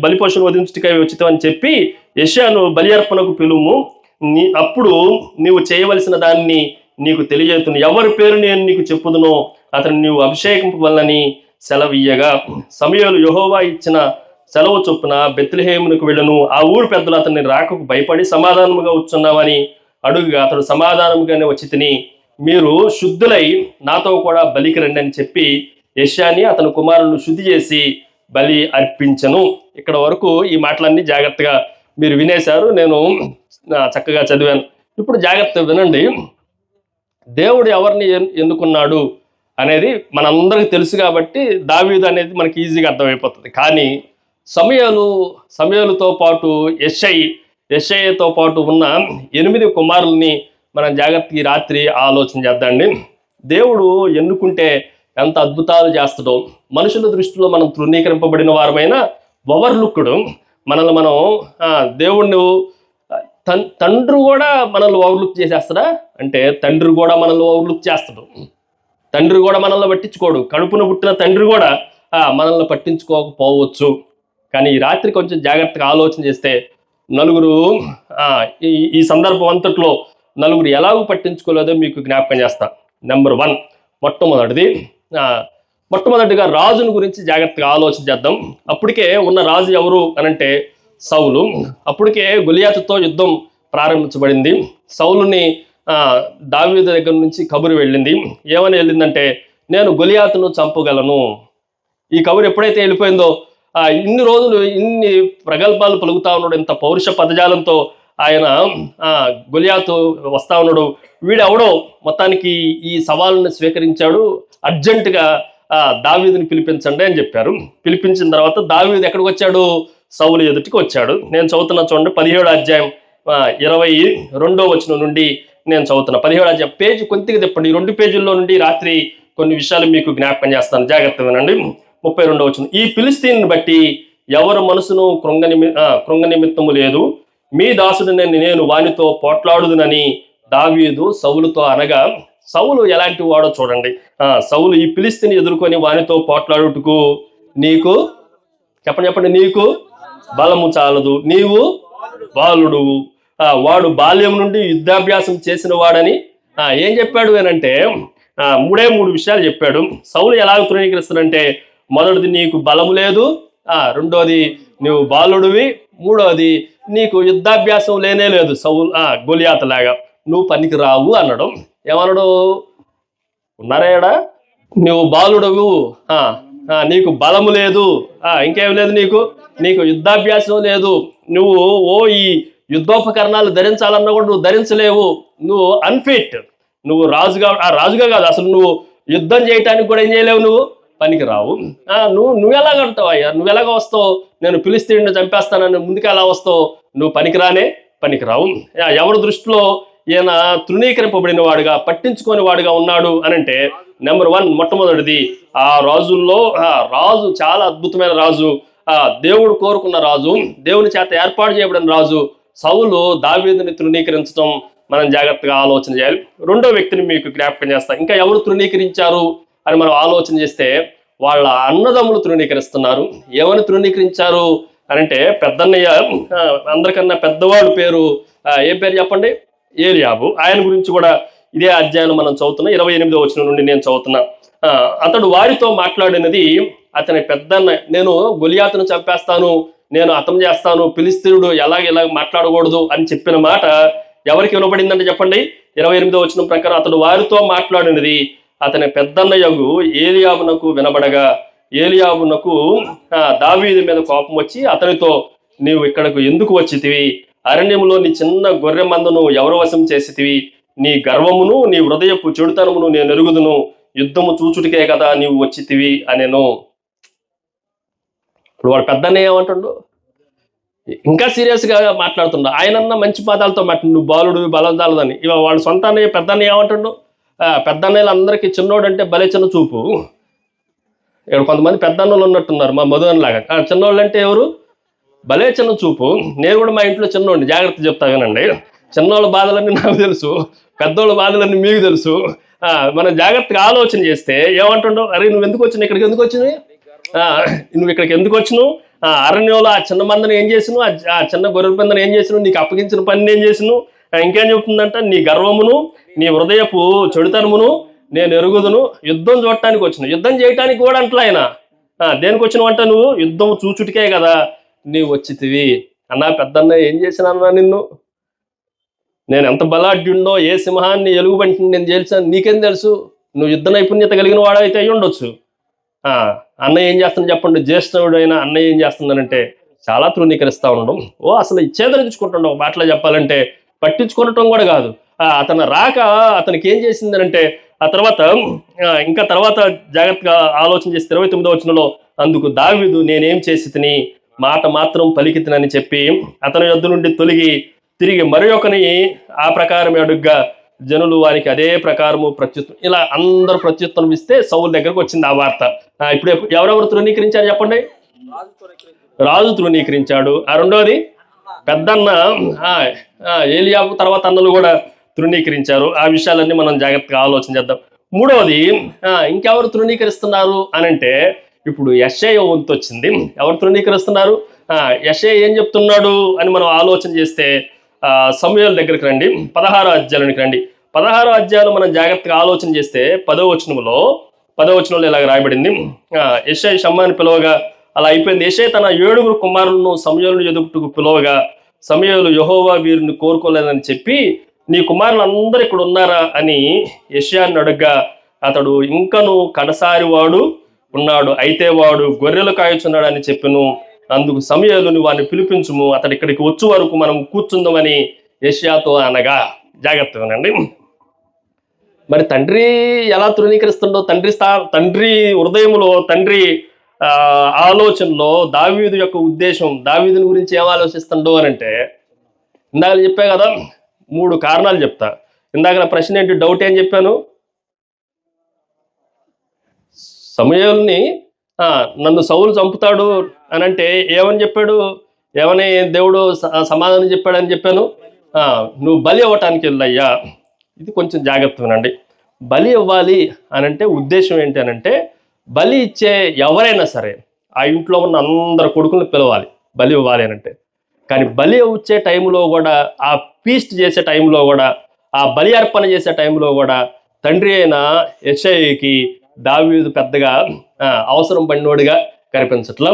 A: బలి పశువును వధించుటకై వచ్చితమని చెప్పి యెషయాను బలి అర్పణకు పిలుము, అప్పుడు నీవు చేయవలసిన దాన్ని నీకు తెలియజేతును, ఎవరి పేరు నేను నీకు చెప్పుదునో అతను నీవు అభిషేకింపవలనని సెలవీయగా సమూయేలు యెహోవా ఇచ్చిన సెలవు చొప్పున బెత్లెహేమునకు వెళ్ళను. ఆ ఊరు పెద్దలు అతన్ని రాకకు భయపడి సమాధానముగా వచ్చున్నామని అడుగుగా అతడు సమాధానముగానే వచ్చి తిని మీరు శుద్ధులై నాతో కూడా బలికి రండి అని చెప్పి యెషయాని అతని కుమారులను శుద్ధి చేసి బలి అర్పించను. ఇక్కడ వరకు ఈ మాటలన్నీ జాగ్రత్తగా మీరు వినేశారు, నేను చక్కగా చదివాను. ఇప్పుడు జాగ్రత్తగా వినండి. దేవుడు ఎవరిని ఎన్నుకున్నాడు అనేది మనందరికీ తెలుసు కాబట్టి దావీదు అనేది మనకి ఈజీగా అర్థమైపోతుంది. కానీ సమూయేలుతో పాటు యెషయితో పాటు ఉన్న 8 కుమారుల్ని మనం జాగ్రత్తగా ఈ రాత్రి ఆలోచన చేద్దాండి. దేవుడు ఎన్నుకుంటే ఎంత అద్భుతాలు చేస్తాడో. మనుషుల దృష్టిలో మనం తృణీకరింపబడిన వారమైన ఓవర్లుక్కుడు మనల్ని మనం దేవుణ్ణి తండ్రి కూడా మనల్ని ఓవర్లుక్ చేసేస్తాడా అంటే తండ్రి కూడా మనల్ని ఓవర్లుక్ చేస్తాడు. తండ్రి కూడా మనల్ని పట్టించుకోడు. కడుపున పుట్టిన తండ్రి కూడా మనల్ని పట్టించుకోకపోవచ్చు. కానీ ఈ రాత్రి కొంచెం జాగ్రత్తగా ఆలోచన చేస్తే నలుగురు ఈ సందర్భం అంతట్లో నలుగురు ఎలాగూ పట్టించుకోలేదో మీకు జ్ఞాపకం చేస్తా. నెంబర్ 1 మొట్టమొదటిగా రాజుని గురించి జాగ్రత్తగా ఆలోచన చేద్దాం. అప్పటికే ఉన్న రాజు ఎవరు అనంటే సౌలు. అప్పటికే గొలియాతుతో యుద్ధం ప్రారంభించబడింది. సౌలుని దావీదు దగ్గర నుంచి కబురు వెళ్ళింది. ఏమని వెళ్ళిందంటే నేను గొలియాతును చంపగలను. ఈ కబురు ఎప్పుడైతే వెళ్ళిపోయిందో ఇన్ని రోజులు ఇన్ని ప్రగల్భాలు పలుకుతా ఉన్నాడు, ఇంత పౌరుష పదజాలంతో ఆయన గొలియాతు వస్తా ఉన్నాడు. వీడెవడో మొత్తానికి ఈ సవాలుని స్వీకరించాడు. అర్జెంటుగా దావీదుని పిలిపించండి అని చెప్పారు. పిలిపించిన తర్వాత దావీదు ఎక్కడికి వచ్చాడు? సౌలు ఎదుటికి వచ్చాడు. నేను చదువుతున్నా చూడండి, 17వ అధ్యాయం 22వ వచనం నుండి నేను చదువుతున్నా. 17వ అధ్యాయం పేజీ కొద్దిగా తిప్పండి. ఈ 2 పేజీల్లో నుండి రాత్రి కొన్ని విషయాలు మీకు జ్ఞాపకం చేస్తాను, జాగ్రత్తగా వినండి. 32వ వచనం, ఈ ఫిలిష్తీయుని బట్టి ఎవరి మనసును కృంగ నిమిత్తము లేదు, మీ దాసుడిని నేను వానితో పోట్లాడుదునని దావీదు సౌలుతో అనగా, సౌలు ఎలాంటి వాడో చూడండి. సౌలు ఈ ఫిలిష్తీని ఎదుర్కొని వానితో పోట్లాడుటకు నీకు చెప్పండి నీకు బలము చాలదు, నీవు బాలుడు. వాడు బాల్యం నుండి యుద్ధాభ్యాసం చేసిన వాడని ఏం చెప్పాడు అనంటే 3 విషయాలు చెప్పాడు. సౌలు ఎలా తృణీకరిస్తాడంటే మొదటిది నీకు బలము లేదు, రెండోది నువ్వు బాలుడివి, మూడోది నీకు యుద్ధాభ్యాసం లేనే లేదు. సౌలు గొలియాతు లాగా నువ్వు పనికి రావు అన్నాడు. ఏమన్నాడు? ఉన్నారేడా? నువ్వు బాలుడవు, నీకు బలము లేదు, ఇంకేం లేదు, నీకు యుద్ధాభ్యాసం లేదు, నువ్వు ఈ యుద్ధోపకరణాలు ధరించాలన్నా కూడా నువ్వు ధరించలేవు, నువ్వు అన్ఫిట్, నువ్వు రాజుగా కాదు అసలు నువ్వు యుద్ధం చేయటానికి కూడా ఏం చేయలేవు, నువ్వు పనికి రావు. నువ్వు ఎలాగంటావు అయ్యా? నువ్వు ఎలాగ వస్తావు? నేను ఫిలిష్తీయుడిని చంపేస్తానని ముందుకు ఎలా వస్తావు? నువ్వు పనికి రావు. ఎవరి దృష్టిలో ఈయన తృణీకరింపబడిన వాడుగా, పట్టించుకోని వాడుగా ఉన్నాడు అనంటే నెంబర్ 1 మొట్టమొదటిది ఆ రాజుల్లో రాజు చాలా అద్భుతమైన రాజు, దేవుడు కోరుకున్న రాజు, దేవుని చేత ఏర్పాటు చేయబడిన రాజు సౌలు దావీదుని తృణీకరించడం మనం జాగ్రత్తగా ఆలోచన చేయాలి. రెండో వ్యక్తిని మీకు జ్ఞాపకం చేస్తా. ఇంకా ఎవరు తృణీకరించారు అని మనం ఆలోచన చేస్తే వాళ్ళ అన్నదమ్ములు తృణీకరిస్తున్నారు. ఏమని తృణీకరించారు అనంటే పెద్దన్నయ్య, అందరికన్నా పెద్దవాడు పేరు ఏం పేరు చెప్పండి? ఏలియాబు. ఆయన గురించి కూడా ఇదే అధ్యాయం మనం చదువుతున్నా. 28వ వచనం నుండి నేను చదువుతున్నా. అతడు వారితో మాట్లాడినది అతని పెద్దన్న, నేను గొలియాతును చంపేస్తాను, నేను హతం చేస్తాను, ఫిలిష్తీయుడు ఎలాగ మాట్లాడకూడదు అని చెప్పిన మాట ఎవరికి వినబడిందంటే చెప్పండి? 28వ వచనం ప్రకారం అతడు వారితో మాట్లాడినది అతని పెద్దన్నయ్యగు ఏలియాబునకు వినబడగా, ఏలియాబునకు దావీదు మీద కోపం వచ్చి అతనితో, నీవు ఇక్కడకు ఎందుకు వచ్చితివి? అరణ్యంలో నీ చిన్న గొర్రె మందను ఎవరు వశం చేసితివి? నీ గర్వమును నీ హృదయపు చెడుతనమును నేను ఎరుగుదును, యుద్ధము చూచుటికే కదా నీవు వచ్చితివి అనేను. ఇప్పుడు వాడు పెద్దన్నయ్య ఏమంటుండు? ఇంకా సీరియస్గా మాట్లాడుతుండ. ఆయనన్న మంచి పాదాలతో మాట్లాడు, నువ్వు బాలుడు బలదాలని. ఇవాళ వాడు సొంత అన్నయ్య పెద్దన్నయ్య ఏమంటుండు? పెద్దన్నయ్యలు అందరికీ చిన్నోడు అంటే భలే చిన్న చూపు. ఇక్కడ కొంతమంది పెద్దన్నలు ఉన్నట్టున్నారు మా మధువన్ లాగా. చిన్నోళ్ళు అంటే ఎవరు? భలే చిన్న చూపు. నేను కూడా మా ఇంట్లో చిన్నోడిని, జాగ్రత్త చెప్తా వినండి. చిన్నోళ్ళ బాధలన్నీ నాకు తెలుసు, పెద్దోళ్ళ బాధలన్నీ మీకు తెలుసు. మనం జాగ్రత్తగా ఆలోచన చేస్తే ఏమంటుండో, అరే నువ్వు ఎందుకు వచ్చినావు ఇక్కడికి? ఎందుకు వచ్చినావు నువ్వు ఇక్కడికి? ఎందుకు వచ్చినావు? అరణ్యంలో ఆ చిన్న మందని ఏం చేసినావు? ఆ చిన్న గొర్రెల మందని ఏం చేసినావు? నీకు అప్పగించిన పని ఏం చేసినావు? ఇంకేం చెప్తుందంట, నీ గర్వమును నీ హృదయపు చెడుతనమును నేను ఎరుగుదును, యుద్ధం చూడటానికి వచ్చిన. యుద్ధం చేయటానికి కూడా అంటలా ఆయన. దేనికి వచ్చినావు అంట? నువ్వు యుద్ధం చూచుటికే కదా నీవు వచ్చితివి. అన్నా పెద్దన్న ఏం చేసినా నిన్ను? నేను ఎంత బలాఢ్యున్నో, ఏ సింహాన్ని ఎలుగుబంటిని నేను చేల్చాను నీకేం తెలుసు? నువ్వు యుద్ధ నైపుణ్యత కలిగిన వాడైతే అయ్యి ఉండొచ్చు. అన్నయ్య ఏం చేస్తున్నా చెప్పండి? జ్యేష్ఠుడైన అన్నయ్య ఏం చేస్తుందనంటే చాలా తృణీకరిస్తూ ఉండడం. అసలు చేదరించుకుంటుండవు. మాటలో చెప్పాలంటే పట్టించుకోవటం కూడా కాదు. అతను రాక అతనికి ఏం చేసిందనంటే ఇంకా తర్వాత జాగ్రత్తగా ఆలోచన చేసి 29వ వచనంలో, అందుకు దావీదు నేనేం చేసి తిని మాట మాత్రం పలికితినని చెప్పి అతని యొద్ద నుండి తిరిగి మరి ఒకని ఆ ప్రకారం అడుగ్గా జనులు వారికి అదే ప్రకారము ప్రత్యుత్తరం, ఇలా అందరూ ప్రత్యుత్తరం ఇస్తే సౌలు దగ్గరకు వచ్చింది ఆ వార్త. ఇప్పుడు ఎవరెవరు తృణీకరించారు చెప్పండి? రాజు తృణీకరించాడు. ఆ రెండోది పెద్దన్న ఏలియాబు తర్వాత అన్నలు కూడా తృణీకరించారు. ఆ విషయాలన్నీ మనం జాగ్రత్తగా ఆలోచన చేద్దాం. మూడవది ఇంకెవరు తృణీకరిస్తున్నారు అనంటే ఇప్పుడు యెషయా వంతు వచ్చింది. ఎవరు తృణీకరిస్తున్నారు? యెషయా ఏం చెప్తున్నాడు అని మనం ఆలోచన చేస్తే సమూయేలు దగ్గరికి రండి, 16వ అధ్యాయానికి రండి. 16వ అధ్యాయాలు మనం జాగ్రత్తగా ఆలోచన చేస్తే 10వ వచనంలో ఇలాగ రాయబడింది. యెషయా షమ్మాని పిలవగా అలా అయిపోయింది. యెషయా తన 7 కుమారులను సమూయేలును ఎదుగుటకు పిలవగా సమూయేలు యెహోవా వీరిని కోరుకోలేదని చెప్పి నీ కుమారులు అందరూ ఇక్కడ ఉన్నారా అని యెషయాను అడగ్గా అతడు ఇంకను కడసారి వాడు ఉన్నాడు, అయితే వాడు గొర్రెలు కాయచున్నాడు అని చెప్పెను. అందుకు సమూయేలు వారిని పిలిపించుము, అతడు ఇక్కడికి వచ్చే వరకు మనం కూర్చుందామని యెషయాతో అనగా. జాగ్రత్తగానండి. మరి తండ్రి ఎలా తృణీకరిస్తుండో, తండ్రి హృదయంలో, తండ్రి ఆలోచనలో దావీదు యొక్క ఉద్దేశం, దావీదుని గురించి ఏం ఆలోచిస్తుండో అని అంటే ఇందాక చెప్పా కదా, 3 కారణాలు చెప్తా. ఇందాక నా ప్రశ్న ఏంటి, డౌట్ ఏం చెప్పాను? సమూయేలుని నన్ను సౌలు చంపుతాడు అని అంటే ఏమని చెప్పాడు, ఏమని దేవుడు సమాధానం చెప్పాడని చెప్పాను? నువ్వు బలి ఇవ్వటానికి వెళ్ళయ్యా. ఇది కొంచెం జాగ్రత్తగానండి. బలి ఇవ్వాలి అనంటే ఉద్దేశం ఏంటి అనంటే బలి ఇచ్చే ఎవరైనా సరే ఆ ఇంట్లో ఉన్న అందరు కొడుకులను పిలవాలి బలి ఇవ్వాలి అనంటే. కానీ బలి ఇచ్చే టైంలో కూడా, ఆ ఫీస్ట్ చేసే టైంలో కూడా, ఆ బలి అర్పణ చేసే టైంలో కూడా తండ్రి అయిన యెషయాకి దావీదు పెద్దగా అవసరం పడినోడిగా కనిపించట్లా.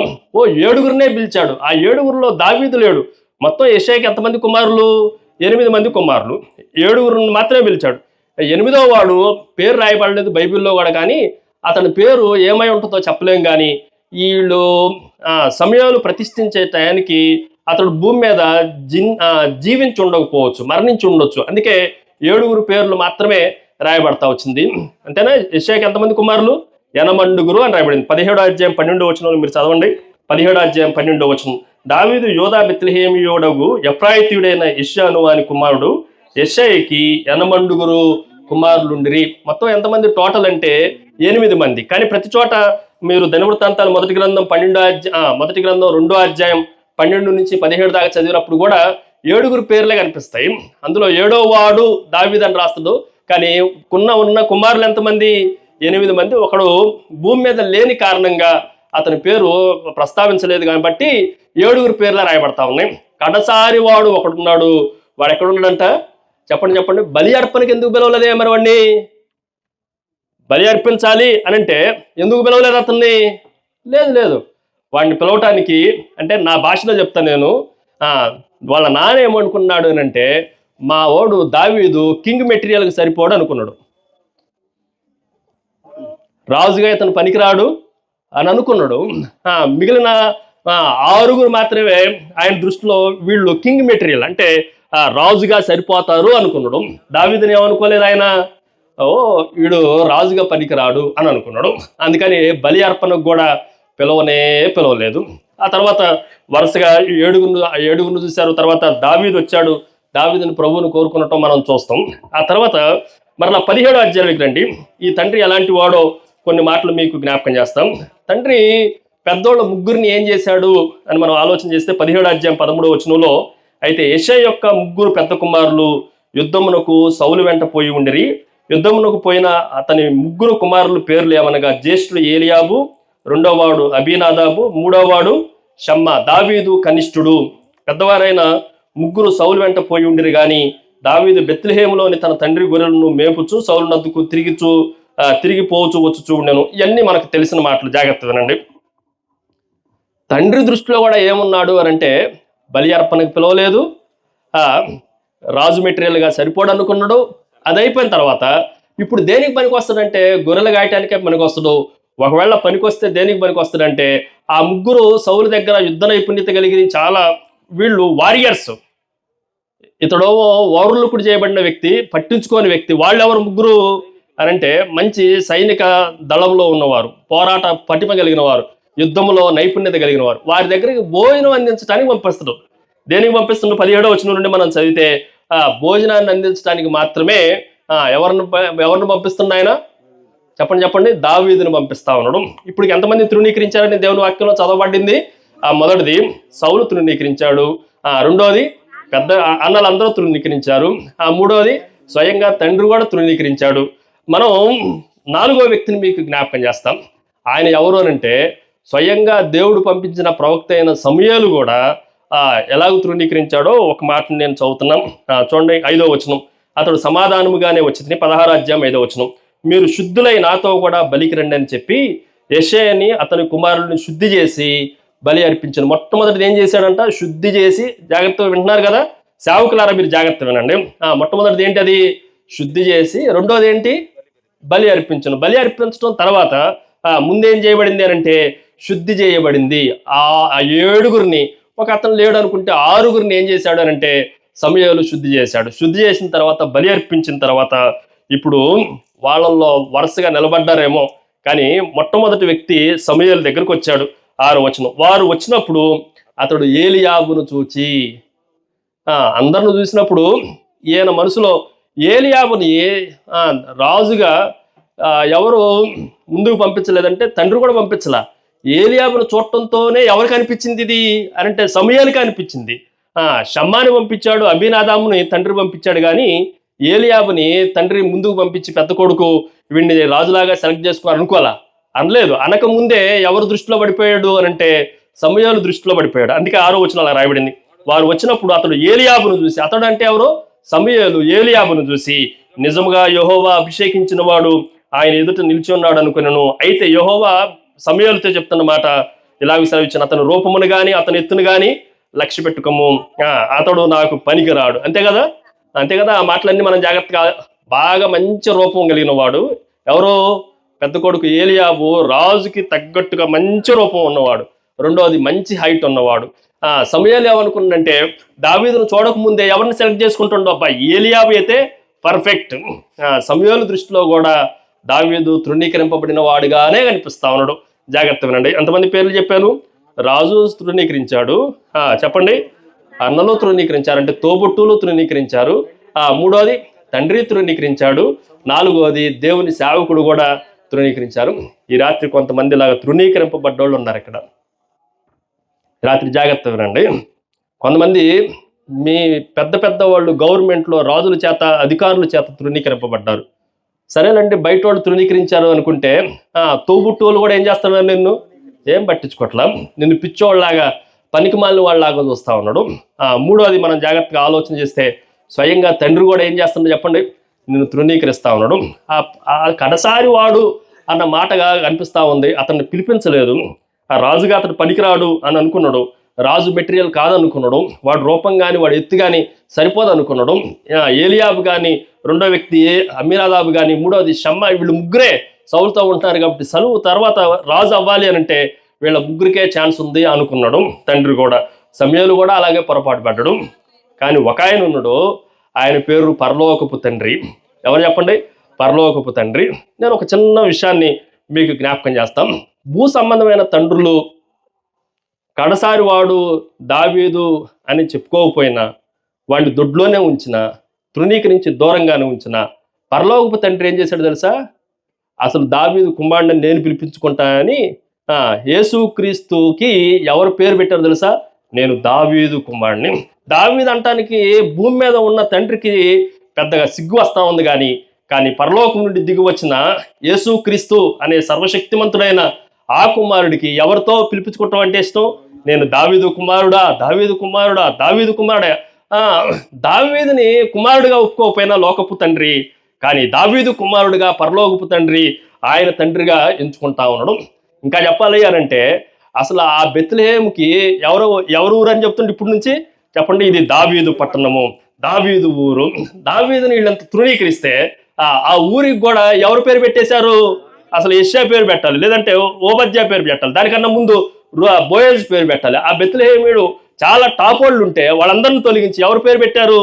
A: 7 పిలిచాడు. ఆ 7 దావీదు లేడు. మొత్తం యెషయాకి ఎంతమంది కుమారులు? 8 మంది కుమారులు. 7 మాత్రమే పిలిచాడు. 8వ వాడు పేరు రాయబడలేదు బైబిల్లో కూడా, కానీ అతని పేరు ఏమై ఉంటుందో చెప్పలేం. కానీ వీళ్ళు సమయాలు ప్రతిష్ఠించే టయానికి అతడు భూమి మీద జీవించి ఉండకపోవచ్చు, మరణించి ఉండొచ్చు. అందుకే 7 పేర్లు మాత్రమే రాయబడతా వచ్చింది. అంతేనా? యెషయాకి ఎంతమంది కుమారులు? 8 అని రాయబడింది. 17వ అధ్యాయం 12వ వచనంలో మీరు చదవండి. 17వ అధ్యాయం 12వ వచనం. దావీదు యోధా బెత్లెహేమీయుడగు ఎఫ్రాయితీయుడైన యెషయాను అని కుమారుడు యెషయాకి 8 కుమారులుండిరి. మొత్తం ఎంతమంది టోటల్ అంటే 8 మంది. కానీ ప్రతి చోట మీరు దినవృత్తాంతాలు మొదటి గ్రంథం 2వ అధ్యాయం 12 నుంచి 17 దాకా చదివినప్పుడు కూడా 7 పేర్లే కనిపిస్తాయి. అందులో 7వ వాడు దావీదు అని రాస్తాడు. కానీ ఉన్న కుమారులు ఎంతమంది? 8 మంది. ఒకడు భూమి మీద లేని కారణంగా అతని పేరు ప్రస్తావించలేదు కాబట్టి 7 పేర్లే రాయబడతా ఉన్నాయి. కడసారి వాడు ఒకడున్నాడు. వాడు ఎక్కడున్నాడంట? చెప్పండి. బలి అర్పణకి ఎందుకు పిలవలేదే మరి వాడిని? బలి అర్పించాలి అనంటే ఎందుకు పిలవలేదు అతన్ని? లేదు, వాడిని పిలవటానికి అంటే నా భాషలో చెప్తాను నేను. వాళ్ళ నాన్న ఏమనుకున్నాడు అని అంటే, మా వాడు దావీదు కింగ్ మెటీరియల్కి సరిపోడు అనుకున్నాడు. రాజుగా ఇతను పనికిరాడు అని అనుకున్నాడు. మిగిలిన 6 మాత్రమే ఆయన దృష్టిలో వీళ్ళు కింగ్ మెటీరియల్ అంటే రాజుగా సరిపోతారు అనుకున్నాడు. దావీదుని ఏమనుకోలేదు ఆయన, వీడు రాజుగా పనికిరాడు అని అనుకున్నాడు. అందుకని బలి అర్పణకు కూడా పిలవలేదు. ఆ తర్వాత వరుసగా 7 చూశారు. తర్వాత దావీదు వచ్చాడు. దావీదుని ప్రభువుని కోరుకున్నట్టు మనం చూస్తాం. ఆ తర్వాత మరలా 17వ అధ్యాయానికి రండి. ఈ తండ్రి ఎలాంటి వాడో కొన్ని మాటలు మీకు జ్ఞాపకం చేస్తాం. తండ్రి పెద్దోళ్ళ 3 ఏం చేశాడు అని మనం ఆలోచన చేస్తే 17వ అధ్యాయం 13వ వచనంలో, అయితే యెషయా యొక్క 3 పెద్ద కుమారులు యుద్ధమునకు సౌలు వెంట పోయి ఉండిరి. యుద్ధమునకు పోయిన అతని 3 కుమారుల పేర్లు ఏమనగా జ్యేష్ఠుడు ఏలియాబు, 2వ వాడు అబీనాదాబు, 3వ వాడు షమ్మా. దావీదు కనిష్ఠుడు. పెద్దవారైన 3 సౌలు వెంట పోయి ఉండిరి. గాని దావీదు బెత్లెహేములోని తన తండ్రి గొర్రెలను మేపుచు సౌలు నద్దుకు తిరిగిపోవచ్చు వచ్చుచూ ఉండెను. ఇవన్నీ మనకు తెలిసిన మాటలు. జాగ్రత్త వినండి. తండ్రి దృష్టిలో కూడా ఏమున్నాడు అని అంటే బలి అర్పణకు పిలవలేదు, రాజు మెటీరియల్గా సరిపోడు అనుకున్నాడు. అది అయిపోయిన తర్వాత ఇప్పుడు దేనికి పనికి వస్తాడంటే గొర్రెలు గాయటానికే పనికి వస్తాడు. ఒకవేళ పనికి వస్తే దేనికి పనికి వస్తాడంటే ఆ 3 సౌలు దగ్గర యుద్ధ నైపుణ్యత కలిగి చాలా వీళ్ళు వారియర్స్. ఇతడు ఓవర్లుకుడు చేయబడిన వ్యక్తి, పట్టించుకోని వ్యక్తి. వాళ్ళెవరు 3 అనంటే మంచి సైనిక దళంలో ఉన్నవారు, పోరాట పటిమ కలిగిన వారు, యుద్ధంలో నైపుణ్యత కలిగిన వారు. వారి దగ్గరికి భోజనం అందించడానికి పంపిస్తాడు. దేనికి పంపిస్తున్నాడు? 17వ వచనం నుండి మనం చదివితే భోజనాన్ని అందించడానికి మాత్రమే ఎవరిని పంపిస్తున్నా ఆయన? చెప్పండి. దావీదుని పంపిస్తా ఉన్నాడు. ఇప్పుడు ఎంతమంది తృణీకరించారని దేవుని వాక్యంలో చదవబడింది? మొదటిది సౌలు తృణీకరించాడు. రెండోది పెద్ద అన్నలందరూ తృణీకరించారు. మూడోది స్వయంగా తండ్రి కూడా తృణీకరించాడు. మనం నాలుగో వ్యక్తిని మీకు జ్ఞాపకం చేస్తాం. ఆయన ఎవరు అనంటే స్వయంగా దేవుడు పంపించిన ప్రవక్త అయిన సమూయేలు కూడా ఎలాగ తృణీకరించాడో ఒక మాటను నేను చదువుతున్నాం. చూడండి 5వ వచనం. అతడు సమాధానముగానే వచ్చింది. 16వ అధ్యాయం 5వ వచనం. మీరు శుద్ధులై నాతో కూడా బలికి రండి అని చెప్పి యెషయాని అతని కుమారుడిని శుద్ధి చేసి బలి అర్పించాను. మొట్టమొదటిది ఏం చేశాడంట? శుద్ధి చేసి, జాగ్రత్తగా వింటున్నారు కదా సేవకులారా, మీరు జాగ్రత్త వినండి. మొట్టమొదటిది ఏంటి? అది శుద్ధి చేసి. రెండోది ఏంటి? బలి అర్పించను. బలి అర్పించడం తర్వాత ముందేం చేయబడింది అనంటే శుద్ధి చేయబడింది. ఆ 7గురిని, ఒక అతను లేడు అనుకుంటే 6గురిని ఏం చేశాడు అనంటే సమూయేలు శుద్ధి చేశాడు. శుద్ధి చేసిన తర్వాత బలి అర్పించిన తర్వాత ఇప్పుడు వాళ్ళల్లో వరుసగా నిలబడ్డారేమో, కానీ మొట్టమొదటి వ్యక్తి సమూయేలు దగ్గరకు వచ్చాడు. 6వ వచనం. వారు వచ్చినప్పుడు అతడు ఏలియాబును చూచి, అందరిని చూసినప్పుడు ఈయన మనసులో ఏలియాబుని రాజుగా ఎవరు ముందుకు పంపించలేదంటే తండ్రి కూడా పంపించలా. ఏలియాబును చూడటంతోనే ఎవరికి అనిపించింది ఇది అంటే సమూయేలుకి అనిపించింది. షమ్మాని పంపించాడు, అబీనాదాముని తండ్రి పంపించాడు, కానీ ఏలియాబుని తండ్రి ముందుకు పంపించి పెద్ద కొడుకు వీడిని రాజులాగా సెలెక్ట్ చేసుకుని అనుకోవాలా, అనలేదు. అనక ముందే ఎవరు దృష్టిలో పడిపోయాడు అనంటే సమూయేలు దృష్టిలో పడిపోయాడు. అందుకే 6వ వచనం అలా రాయబడింది. వారు వచ్చినప్పుడు అతడు ఏలియాబును చూసి, అతడు అంటే ఎవరు? సమూయేలు. ఏలియాబును చూసి నిజముగా యెహోవా అభిషేకించిన వాడు ఆయన ఎదుట నిలిచి ఉన్నాడు అనుకున్నాను. అయితే యెహోవా సమూయేలుతో చెప్తున్న మాట ఇలాగ సెలవిచ్చిన, అతని రూపమును గాని అతని ఎత్తును గాని లక్ష్య పెట్టుకోము, అతడు నాకు పనికిరాడు. అంతే కదా. ఆ మాటలన్నీ మనం జాగ్రత్తగా, బాగా మంచి రూపం కలిగిన వాడు ఎవరు? పెద్ద కొడుకు ఏలియాబు. రాజుకి తగ్గట్టుగా మంచి రూపం ఉన్నవాడు. రెండోది మంచి హైట్ ఉన్నవాడు. సమూయేలు ఏమనుకున్నాడంటే దావీదును చూడకముందే ఎవరిని సెలెక్ట్ చేసుకుంటుండో, అబ్బాయి ఏలియాబు అయితే పర్ఫెక్ట్. సమూయేలు దృష్టిలో కూడా దావీదు తృణీకరింపబడిన వాడుగానే కనిపిస్తా ఉన్నాడు. జాగ్రత్త వినండి. ఎంతమంది పేర్లు చెప్పాను? రాజు తృణీకరించాడు, చెప్పండి. అన్నలు తృణీకరించారు, అంటే తోబుట్టులు తృణీకరించారు. మూడోది తండ్రి తృణీకరించాడు. నాలుగోది దేవుని సేవకుడు కూడా తృణీకరించారు. ఈ రాత్రి కొంతమంది లాగా తృణీకరింపబడ్డోళ్ళు ఉన్నారు ఇక్కడ. రాత్రి జాగ్రత్త వినండి. కొంతమంది మీ పెద్ద వాళ్ళు గవర్నమెంట్లో రాజుల చేత, అధికారుల చేత తృణీకరింపబడ్డారు. సరేనండి, బయట వాళ్ళు తృణీకరించారు అనుకుంటే తోబుట్టోళ్ళు కూడా ఏం చేస్తున్నారు? నిన్ను ఏం పట్టించుకోవట్లా, నిన్ను పిచ్చోళ్ళలాగా, పనికి మాలిన వాళ్ళలాగా చూస్తా ఉన్నాడు. మూడోది మనం జాగ్రత్తగా ఆలోచన చేస్తే స్వయంగా తండ్రి కూడా ఏం చేస్తున్నాడు చెప్పండి? నిన్ను తృణీకరిస్తా ఉన్నాడు. ఆ కడసారి వాడు అన్న మాటగా అనిపిస్తా ఉంది. అతన్ని పిలిపించలేదు. ఆ రాజుగా అతడు పనికిరాడు అని అనుకున్నాడు. రాజు మెటీరియల్ కాదనుకున్నాడు. వాడు రూపం కానీ వాడు ఎత్తు కానీ సరిపోదు అనుకున్నాడు. ఏలియాబు కానీ, రెండో వ్యక్తి అమీనాదాబు కానీ, మూడవది షమ్మా, వీళ్ళు ముగ్గురే సౌలుతో ఉంటున్నారు కాబట్టి సలువు తర్వాత రాజు అవ్వాలి అని అంటే వీళ్ళ ముగ్గురికే ఛాన్స్ ఉంది అనుకున్నాడు తండ్రి కూడా. సమూయేలు కూడా అలాగే పొరపాటు పడ్డాడు. కానీ ఒక ఆయన ఉన్నాడు, ఆయన పేరు పరలోకపు తండ్రి. ఎవరు చెప్పండి? పరలోకపు తండ్రి. నేను ఒక చిన్న విషయాన్ని మీకు జ్ఞాపకం చేస్తాం. భూ సంబంధమైన తండ్రులు కడసారి వాడు దావీదు అని చెప్పుకోకపోయినా, వాడిని దొడ్లోనే ఉంచిన, తృణీకరించి దూరంగానే ఉంచిన పరలోకపు తండ్రి ఏం చేశాడు తెలుసా? అసలు దావీదు కుమారుడిని నేను పిలిపించుకుంటా అని యేసుక్రీస్తుకి ఎవరు పేరు పెట్టారు తెలుసా? నేను దావీదు కుమారుడిని. దావీదు అంటానికి భూమి మీద ఉన్న తండ్రికి పెద్దగా సిగ్గు వస్తా ఉంది, కానీ పరలోకం నుండి దిగి వచ్చిన యేసుక్రీస్తు అనే సర్వశక్తిమంతుడైన ఆ కుమారుడికి ఎవరితో పిలిపించుకోవటం అంటే ఇష్టం? నేను దావీదు కుమారుడా, దావీదు కుమారుడా, దావీదు కుమారుడా. దావీదుని కుమారుడిగా ఒప్పుకోకపోయినా లోకపు తండ్రి, కానీ దావీదు కుమారుడిగా పరలోకపు తండ్రి ఆయన తండ్రిగా ఎంచుకుంటా ఉన్నాడు. ఇంకా చెప్పాలి అంటే అసలు ఆ బెత్లెహేముకి ఎవరు ఊరు అని చెప్తుంటే ఇప్పుడు నుంచి చెప్పండి, ఇది దావీదు పట్టణము, దావీదు ఊరు. దావీదుని వీళ్ళంత తృణీకరిస్తే ఆ ఊరికి కూడా ఎవరు పేరు పెట్టేశారు? అసలు యెషయా పేరు పెట్టాలి, లేదంటే ఓబద్యా పేరు పెట్టాలి, దానికన్నా ముందు బోయజ్ పేరు పెట్టాలి. ఆ బెత్లెహేమీయుడు చాలా టాప్ వాళ్ళు ఉంటే వాళ్ళందరిని తొలగించి ఎవరు పేరు పెట్టారు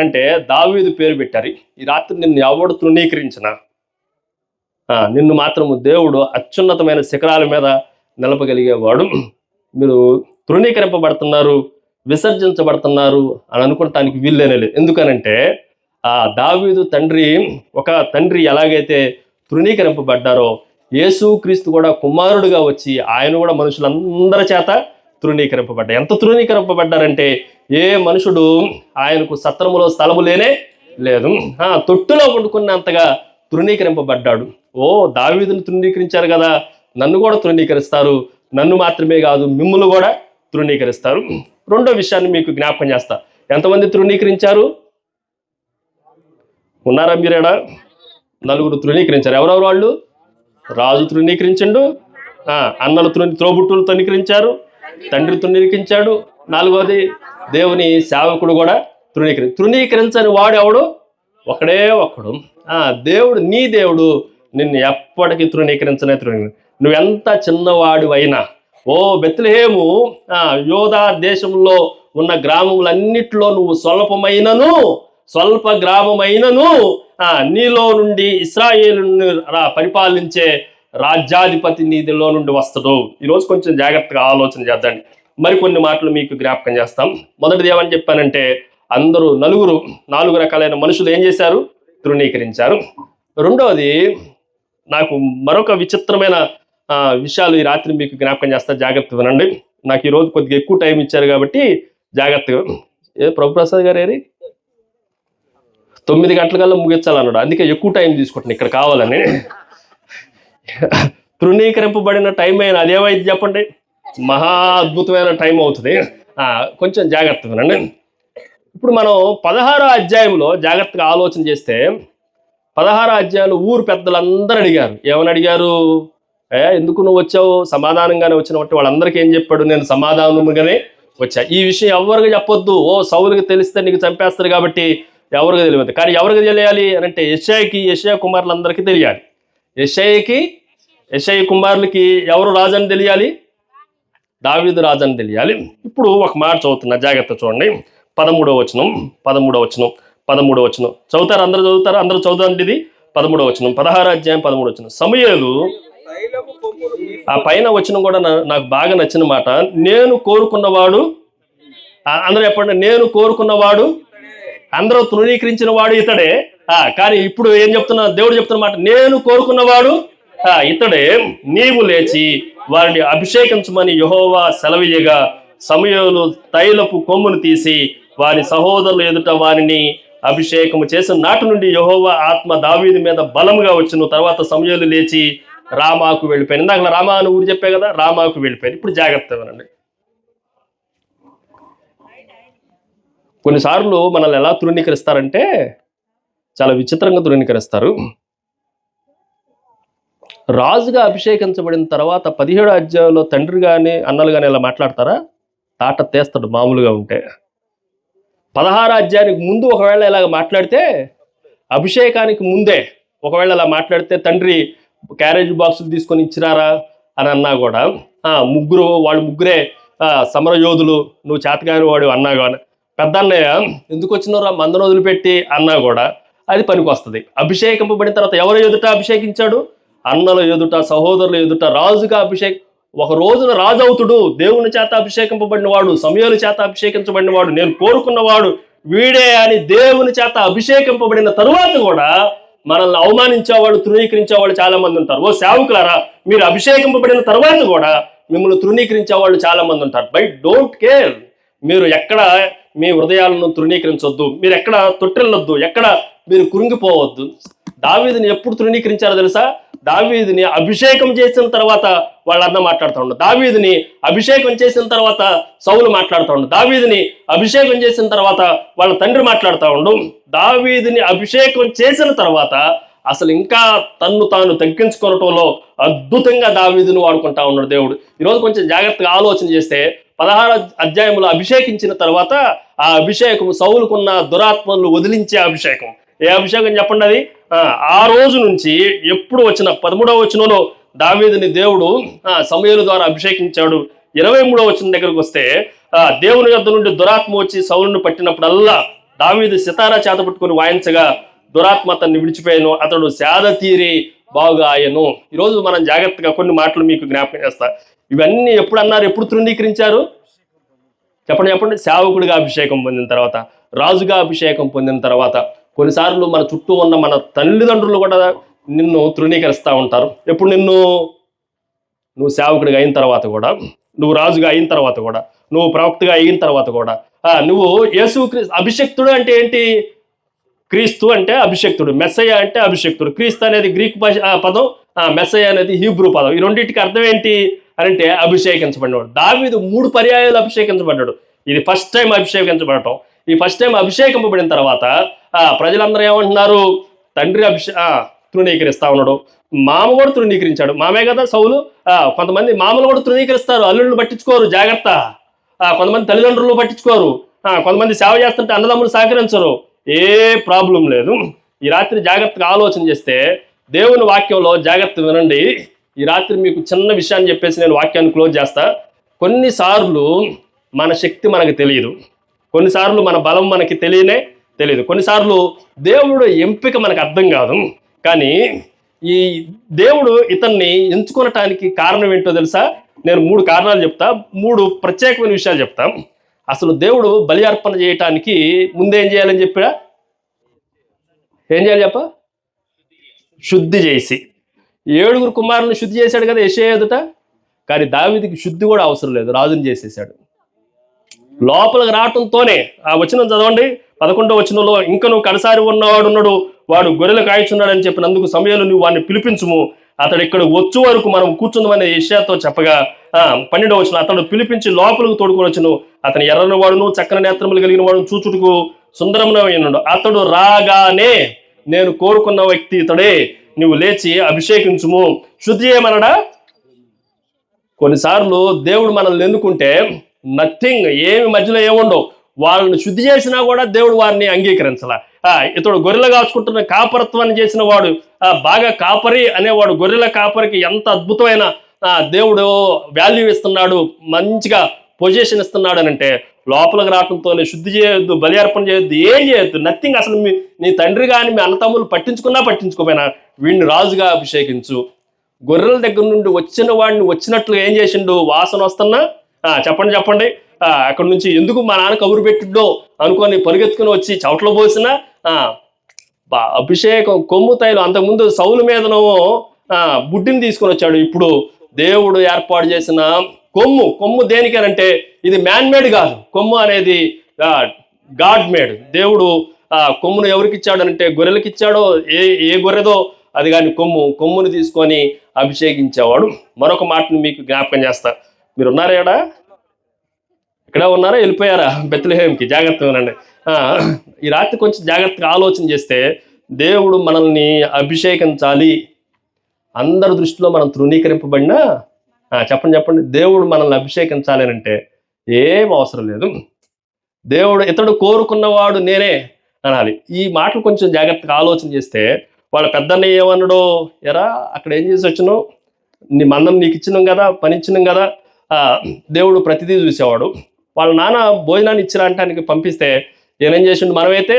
A: అంటే దావీదు పేరు పెట్టారు. ఈ రాత్రి నిన్ను ఎవడు తృణీకరించిన నిన్ను మాత్రము దేవుడు అత్యున్నతమైన శిఖరాల మీద నిలపగలిగేవాడు. మీరు తృణీకరింపబడుతున్నారు, విసర్జించబడుతున్నారు అని అనుకోవటానికి వీల్లేనే లేదు. ఎందుకనంటే ఆ దావీదు తండ్రి, ఒక తండ్రి ఎలాగైతే తృణీకరింపబడ్డారో యేసుక్రీస్తు కూడా కుమారుడుగా వచ్చి ఆయన కూడా మనుషులందరి చేత తృణీకరింపబడ్డారు. ఎంత తృణీకరింపబడ్డారంటే ఏ మనుషుడు ఆయనకు సత్రములో స్థలము లేనే లేదు. తొట్టులో పండుకున్నంతగా తృణీకరింపబడ్డాడు. ఓ దావీదును తృణీకరించారు కదా, నన్ను కూడా తృణీకరిస్తారు, నన్ను మాత్రమే కాదు మిమ్ములు కూడా తృణీకరిస్తారు. రెండో విషయాన్ని మీకు జ్ఞాపకం చేస్తా. ఎంతమంది తృణీకరించారు? ఉన్నారా మీరేడా? 4 తృణీకరించారు. ఎవరెవరు వాళ్ళు? రాజు తృణీకరించండు, అన్నలు త్రోబుట్టులు తృణీకరించారు, తండ్రి తృణీకరించాడు, 4వది దేవుని సేవకుడు కూడా తృణీకరించని వాడు ఎవడు? ఒకడే ఒక్కడు. దేవుడు, నీ దేవుడు నిన్ను ఎప్పటికీ తృణీకరించనే నువ్వెంత చిన్నవాడు అయినా. ఓ బెత్లెహేము, యోధా దేశంలో ఉన్న గ్రామములన్నిట్లో నువ్వు స్వల్ప గ్రామమైనను నీలో నుండి ఇశ్రాయేలును పరిపాలించే రాజ్యాధిపతి నీదిలో నుండి వస్తాడు. ఈరోజు కొంచెం జాగ్రత్తగా ఆలోచన చేద్దండి. మరికొన్ని మాటలు మీకు జ్ఞాపకం చేస్తాం. మొదటిది ఏమని చెప్పానంటే, అందరూ 4 రకాలైన మనుషులు ఏం చేశారు? తృణీకరించారు. రెండవది, నాకు మరొక విచిత్రమైన విషయాలు ఈ రాత్రి మీకు జ్ఞాపకం చేస్తా, జాగ్రత్త వినండి. నాకు ఈరోజు కొద్దిగా ఎక్కువ టైం ఇచ్చారు కాబట్టి జాగ్రత్తగా. ప్రభుప్రసాద్ గారు 9 గంటలకల్లా ముగించాలన్నాడు, అందుకే ఎక్కువ టైం తీసుకుంటున్నాను ఇక్కడ కావాలని. తృణీకరింపబడిన టైం అయినా అదేమైంది చెప్పండి? మహా అద్భుతమైన టైం అవుతుంది. కొంచెం జాగ్రత్త వినండి. ఇప్పుడు మనం 16వ అధ్యాయంలో జాగ్రత్తగా ఆలోచన చేస్తే, 16వ అధ్యాయంలో ఊరు పెద్దలందరూ అడిగారు. ఏమని అడిగారు? ఎందుకు నువ్వు వచ్చావు? సమాధానంగానే వచ్చినట్టు వాళ్ళందరికీ ఏం చెప్పాడు? నేను సమాధానంగానే వచ్చా. ఈ విషయం ఎవరికి చెప్పొద్దు. కుమారులకి తెలిస్తే నీకు చంపేస్తారు కాబట్టి ఎవరికి తెలియదు. కానీ ఎవరికి తెలియాలి అని అంటే యెషయా కుమారులందరికీ తెలియాలి. యెషయా కుమారులకి ఎవరు రాజని తెలియాలి? దావీదు రాజని తెలియాలి. ఇప్పుడు ఒక మాట చదువుతున్నా, జాగ్రత్త చూడండి. 13వ వచనం చదువుతారు. అందరూ చదువుతారండి. ఇది 13వ వచనం, 16వ అధ్యాయం 13వ వచనం. సమూయేలు, ఆ పైన వచనం కూడా నాకు బాగా నచ్చిన మాట. నేను కోరుకున్నవాడు, అందరూ చెప్పండి, నేను కోరుకున్నవాడు, అందరూ తృణీకరించిన వాడు ఇతడే. కానీ ఇప్పుడు ఏం చెప్తున్నా? దేవుడు చెప్తున్న మాట, నేను కోరుకున్నవాడు ఇతడే. నీవు లేచి వారిని అభిషేకించమని యెహోవా సెలవీయగా సమూయేలు తైలపు కొమ్మును తీసి వారి సహోదరుల ఎదుట వారిని అభిషేకము చేసిన నాటి నుండి యెహోవా ఆత్మ దావీదు మీద బలముగా వచ్చును. తర్వాత సమూయేలు లేచి రామాకు వెళ్ళిపోయాను. ఇందాక రామా అని ఊరు చెప్పే కదా, రామాకు వెళ్ళిపోయాను. ఇప్పుడు జాగ్రత్త వినండి. కొన్నిసార్లు మనల్ని ఎలా తృణీకరిస్తారంటే చాలా విచిత్రంగా తృణీకరిస్తారు. రాజుగా అభిషేకించబడిన తర్వాత 17వ అధ్యాయంలో తండ్రి కానీ అన్నలు కానీ ఇలా మాట్లాడతారా? తాట తీస్తాడు మామూలుగా ఉంటే. 16వ అధ్యాయానికి ముందు ఒకవేళ ఇలాగ మాట్లాడితే, అభిషేకానికి ముందే ఒకవేళ ఇలా మాట్లాడితే, తండ్రి క్యారేజ్ బాక్సులు తీసుకొని ఇచ్చినారా అని అన్నా కూడా, వాళ్ళు ముగ్గురే సమరయోధులు, నువ్వు చేతగాని వాడు అన్నా కూడా, పెద్ద అన్నయ్య ఎందుకు వచ్చినారా మందను వదిలిపెట్టి అన్నా కూడా అది పనికి వస్తుంది. అభిషేకింపబడిన తర్వాత ఎవరు ఎదుట అభిషేకించాడు? అన్నల ఎదుట, సహోదరుల ఎదుట రాజుగా ఒక రోజున రాజు అవుతుడు. దేవుని చేత అభిషేకింపబడిన వాడు, సమూయేలు చేత అభిషేకించబడిన వాడు, నేను కోరుకున్నవాడు వీడే అని దేవుని చేత అభిషేకింపబడిన తరువాత కూడా మనల్ని అవమానించేవాడు, తృణీకరించేవాళ్ళు చాలా మంది ఉంటారు. సేవకులారా, మీరు అభిషేకింపబడిన తర్వాత కూడా మిమ్మల్ని తృణీకరించేవాళ్ళు చాలా మంది ఉంటారు. By don't care. మీరు ఎక్కడ మీ హృదయాలను తృణీకరించొద్దు, మీరు ఎక్కడ తొట్టిల్లొద్దు, ఎక్కడ మీరు కురింగిపోవద్దు. దావీదుని ఎప్పుడు తృణీకరించారో తెలుసా? దావీదుని అభిషేకం చేసిన తర్వాత వాళ్ళ అన్న మాట్లాడుతూ ఉండు, దావీదుని అభిషేకం చేసిన తర్వాత సౌలు మాట్లాడుతూ ఉండు, దావీదుని అభిషేకం చేసిన తర్వాత వాళ్ళ తండ్రి మాట్లాడుతూ ఉండు. దావీదుని అభిషేకం చేసిన తర్వాత అసలు ఇంకా తన్ను తాను తగ్గించుకోవటంలో అద్భుతంగా దావీదుని వాడుకుంటా ఉన్నాడు దేవుడు. ఈరోజు కొంచెం జాగ్రత్తగా ఆలోచన చేస్తే 16వ అధ్యాయంలో అభిషేకించిన తర్వాత ఆ అభిషేకం సౌలుకున్న దురాత్మలు వదిలించే అభిషేకం. ఏ అభిషేకం చెప్పండి అది? ఆ రోజు నుంచి ఎప్పుడు వచ్చిన 13వ వచనంలో దావీదుని దేవుడు సమూయేలు ద్వారా అభిషేకించాడు. 23వ వచనం దగ్గరకు వస్తే దేవుని యొద్ద నుండి దురాత్మ వచ్చి సౌలును పట్టినప్పుడల్లా దావీదు సితారా చేత పట్టుకుని వాయించగా దురాత్మ అతన్ని విడిచిపోయాను, అతడు సేద తీరి బాగా ఆయను. ఈరోజు మనం జాగ్రత్తగా కొన్ని మాటలు మీకు జ్ఞాపకం చేస్తా. ఇవన్నీ ఎప్పుడు అన్నారు? ఎప్పుడు తృణీకరించారు? చెప్పండి. సేవకుడిగా అభిషేకం పొందిన తర్వాత, రాజుగా అభిషేకం పొందిన తర్వాత, కొన్నిసార్లు మన చుట్టూ ఉన్న మన తల్లిదండ్రులు కూడా నిన్ను తృణీకరిస్తూ ఉంటారు. ఎప్పుడు నువ్వు సేవకుడిగా అయిన తర్వాత కూడా, నువ్వు రాజుగా అయిన తర్వాత కూడా, నువ్వు ప్రవక్తగా అయిన తర్వాత కూడా, నువ్వు యేసుక్రీస్తు అభిషక్తుడు అంటే ఏంటి? క్రీస్తు అంటే అభిషక్తుడు, మెస్సయ్య అంటే అభిషక్తుడు. క్రీస్తు అనేది గ్రీక్ భాష పదం, మెస్సయ్య అనేది హీబ్రూ పదం. ఈ రెండింటికి అర్థం ఏంటి అంటే అభిషేకించబడినవాడు. దావీదు 3 పర్యాయాలు అభిషేకించబడ్డాడు. ఇది ఫస్ట్ టైం అభిషేకించబడటం. ఈ ఫస్ట్ టైం అభిషేకింపబడిన తర్వాత ప్రజలందరూ ఏమంటున్నారు? తండ్రి తృణీకరిస్తా ఉన్నాడు, మామ కూడా తృణీకరించాడు. మామే కదా సౌలు. కొంతమంది మామలు కూడా తృణీకరిస్తారు, అల్లుళ్ళు పట్టించుకోరు, జాగ్రత్త. కొంతమంది తల్లిదండ్రులు పట్టించుకోరు, కొంతమంది సేవ చేస్తుంటే అన్నదమ్ములు సహకరించరు. ఏ ప్రాబ్లం లేదు. ఈ రాత్రి జాగ్రత్తగా ఆలోచన చేస్తే దేవుని వాక్యంలో జాగ్రత్త వినండి. ఈ రాత్రి మీకు చిన్న విషయాన్ని చెప్పేసి నేను వాక్యాన్ని క్లోజ్ చేస్తా. కొన్నిసార్లు మన శక్తి మనకు తెలియదు, కొన్నిసార్లు మన బలం మనకి తెలియదు, కొన్నిసార్లు దేవుడు ఎంపిక మనకు అర్థం కాదు. కానీ ఈ దేవుడు ఇతన్ని ఎంచుకోవటానికి కారణం ఏంటో తెలుసా? నేను 3 కారణాలు చెప్తా, 3 ప్రత్యేకమైన విషయాలు చెప్తా. అసలు దేవుడు బలి అర్పణ చేయటానికి ముందేం చేయాలని చెప్పా? ఏం చేయాలి చెప్ప? శుద్ధి చేసి. 7 కుమారులను శుద్ధి చేశాడు కదా యెషయా ఎదుట. కానీ దావీదుకి శుద్ధి కూడా అవసరం లేదు, రాజుని చేసేసాడు. లోపలికి రావటంతోనే, ఆ వచనం చదవండి, 11వ వచనంలో, ఇంకా నువ్వు కడసారి ఉన్నవాడున్నాడు, వాడు గొర్రెలు కాయచున్నాడని చెప్పినందుకు సమయంలో నువ్వు వాడిని పిలిపించుము, అతడు ఇక్కడ వచ్చు వరకు మనం కూర్చుందామనే యెషయాతో చెప్పగా 12వ వచనం, అతడు పిలిపించి లోపలికి తోడుకొని వచ్చును, అతను ఎర్రని వాడును చక్కని నేత్రములు కలిగిన వాడును చూచుటకు సుందరమునైనడు, అతడు రాగానే నేను కోరుకున్న వ్యక్తి ఇతడే, నువ్వు లేచి అభిషేకించుము, శుద్ధి చేయమనడా? కొన్నిసార్లు దేవుడు మనల్ని ఎన్నుకుంటే నథింగ్, ఏమి మధ్యలో ఏముండవు, వాళ్ళని శుద్ధి చేసినా కూడా దేవుడు వారిని అంగీకరించాల. ఇతడు గొర్రెలు కాచుకుంటున్న కాపరత్వాన్ని చేసిన వాడు, బాగా కాపరి అనేవాడు, గొర్రెల కాపరికి ఎంత అద్భుతమైన దేవుడు వాల్యూ ఇస్తున్నాడు, మంచిగా పొజిషన్ ఇస్తున్నాడు అని అంటే, లోపలికి రావడంతోనే శుద్ధి చేయొద్దు, బలి అర్పణ చేయొద్దు, ఏం చేయొద్దు, నథింగ్. అసలు నీ తండ్రి కానీ మీ అన్నతమ్ములు పట్టించుకోపోయినా వీడిని రాజుగా అభిషేకించు. గొర్రెల దగ్గర నుండి వచ్చిన వాడిని వచ్చినట్లుగా ఏం చేసిండు? వాసన వస్తున్నా చెప్పండి అక్కడ నుంచి ఎందుకు మా నాన్న కబురు పెట్టిడ్డో అనుకొని పరిగెత్తుకుని వచ్చి చవట్లో పోసిన అభిషేకం, కొమ్ము తైలం. అంతకుముందు సౌలు మీదనేమో బుడ్డిని తీసుకొని వచ్చాడు. ఇప్పుడు దేవుడు ఏర్పాటు చేసిన కొమ్ము దేనికనంటే ఇది మ్యాన్ మేడ్ కాదు, కొమ్ము అనేది గాడ్ మేడ్. దేవుడు కొమ్మును ఎవరికి ఇచ్చాడనంటే గొర్రెలకి ఇచ్చాడో, ఏ గొర్రెదో అది కానీ కొమ్మును తీసుకొని అభిషేకించేవాడు. మరొక మాటను మీకు జ్ఞాపకం చేస్తా. మీరు ఉన్నారా? ఇక్కడ ఉన్నారా? వెళ్ళిపోయారా బెత్లెహేంకి? జాగ్రత్తగా వినండి. ఈ రాత్రి కొంచెం జాగ్రత్తగా ఆలోచన చేస్తే, దేవుడు మనల్ని అభిషేకించాలి, అందరి దృష్టిలో మనం తృణీకరింపబడినా చెప్పండి దేవుడు మనల్ని అభిషేకించాలి అని అంటే ఏం అవసరం లేదు. దేవుడు ఇతడు కోరుకున్నవాడు నేనే అనాలి. ఈ మాటలు కొంచెం జాగ్రత్తగా ఆలోచన చేస్తే, వాళ్ళ పెద్దన్నయ్య ఏమన్నాడో, ఎరా అక్కడ ఏం చేసి వచ్చినావు, నీ మందం నీకు ఇచ్చినాం కదా, పని ఇచ్చినాం కదా. దేవుడు ప్రతిదీ చూసేవాడు. వాళ్ళ నాన్న భోజనాన్ని ఇచ్చిరాంటానికి పంపిస్తే ఏం చేసిండు? మనమైతే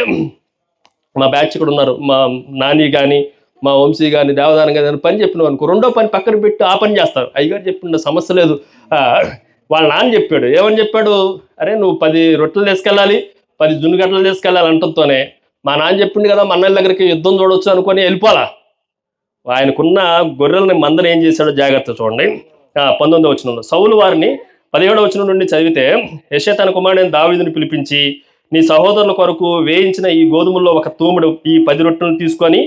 A: మా బ్యాచ్ ఇక్కడ ఉన్నారు, మా నాని కానీ మా వంశీ కానీ దేవదానం కానీ పని చెప్పినావు అనుకో, 2వ పని పక్కన పెట్టి ఆ పని చేస్తారు. అయ్యగారు చెప్పిండు, సమస్య లేదు. వాళ్ళ నాన్న చెప్పాడు, ఏమని చెప్పాడు? అరే నువ్వు 10 రొట్టెలు తీసుకెళ్ళాలి, 10 జున్నుగడ్డలు తీసుకెళ్ళాలి అంటంతోనే మా నాన్న చెప్పిండు కదా, మా అన్నయ్య దగ్గరికి యుద్ధం చూడవచ్చు అనుకొని వెళ్ళిపోవాలా. ఆయనకున్న గొర్రెలని మందను ఏం చేశాడో జాగ్రత్త చూడండి. 19వ వచనంలో, సౌలు వారిని 17వ వచనం నుండి చదివితే, యెషయా తన కుమారుడైన దావీదుని పిలిపించి, నీ సహోదరుల కొరకు వేయించిన ఈ గోధుమల్లో ఒక తూముడు ఈ 10 రొట్టెలను తీసుకొని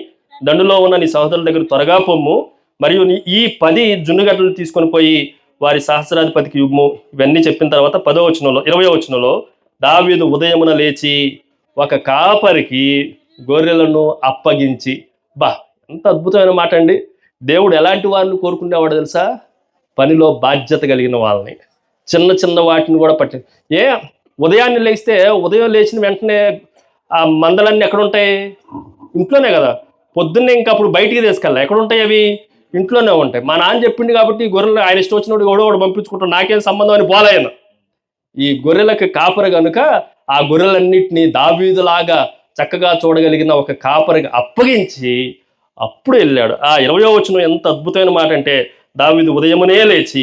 A: దండులో ఉన్న నీ సహోదరుల దగ్గర త్వరగా పొమ్ము, మరియు ఈ 10 జున్నుగడ్డలు తీసుకొని పోయి వారి సహస్రాధిపతికి ఇవ్వము. ఇవన్నీ చెప్పిన తర్వాత 10వ వచనంలో 20వ వచనంలో, దావీదు ఉదయమున లేచి ఒక కాపరికి గొర్రెలను అప్పగించి. ఎంత అద్భుతమైన మాట అండి. దేవుడు ఎలాంటి వారిని కోరుకునేవాడు తెలుసా? పనిలో బాధ్యత కలిగిన వాళ్ళని, చిన్న వాటిని కూడా ఉదయాన్నే లేస్తే, ఉదయం లేచిన వెంటనే ఆ మందలన్నీ ఎక్కడ ఉంటాయి? ఇంట్లోనే కదా. పొద్దున్నే ఇంకా అప్పుడు బయటికి తీసుకెళ్ళా, ఎక్కడ ఉంటాయి అవి? ఇంట్లోనే ఉంటాయి. మా నాన్న చెప్పింది కాబట్టి గొర్రెలు ఆయన ఇష్టం వచ్చినప్పుడు ఎవడో పంపించుకుంటాడు, నాకేం సంబంధం అని పోలేను. ఈ గొర్రెలకు కాపరి కనుక ఆ గొర్రెలన్నింటినీ దావీదులాగా చక్కగా చూడగలిగిన ఒక కాపరికి అప్పగించి అప్పుడు వెళ్ళాడు. 20వ వచనం ఎంత అద్భుతమైన మాట అంటే, దావీదు ఉదయమునే లేచి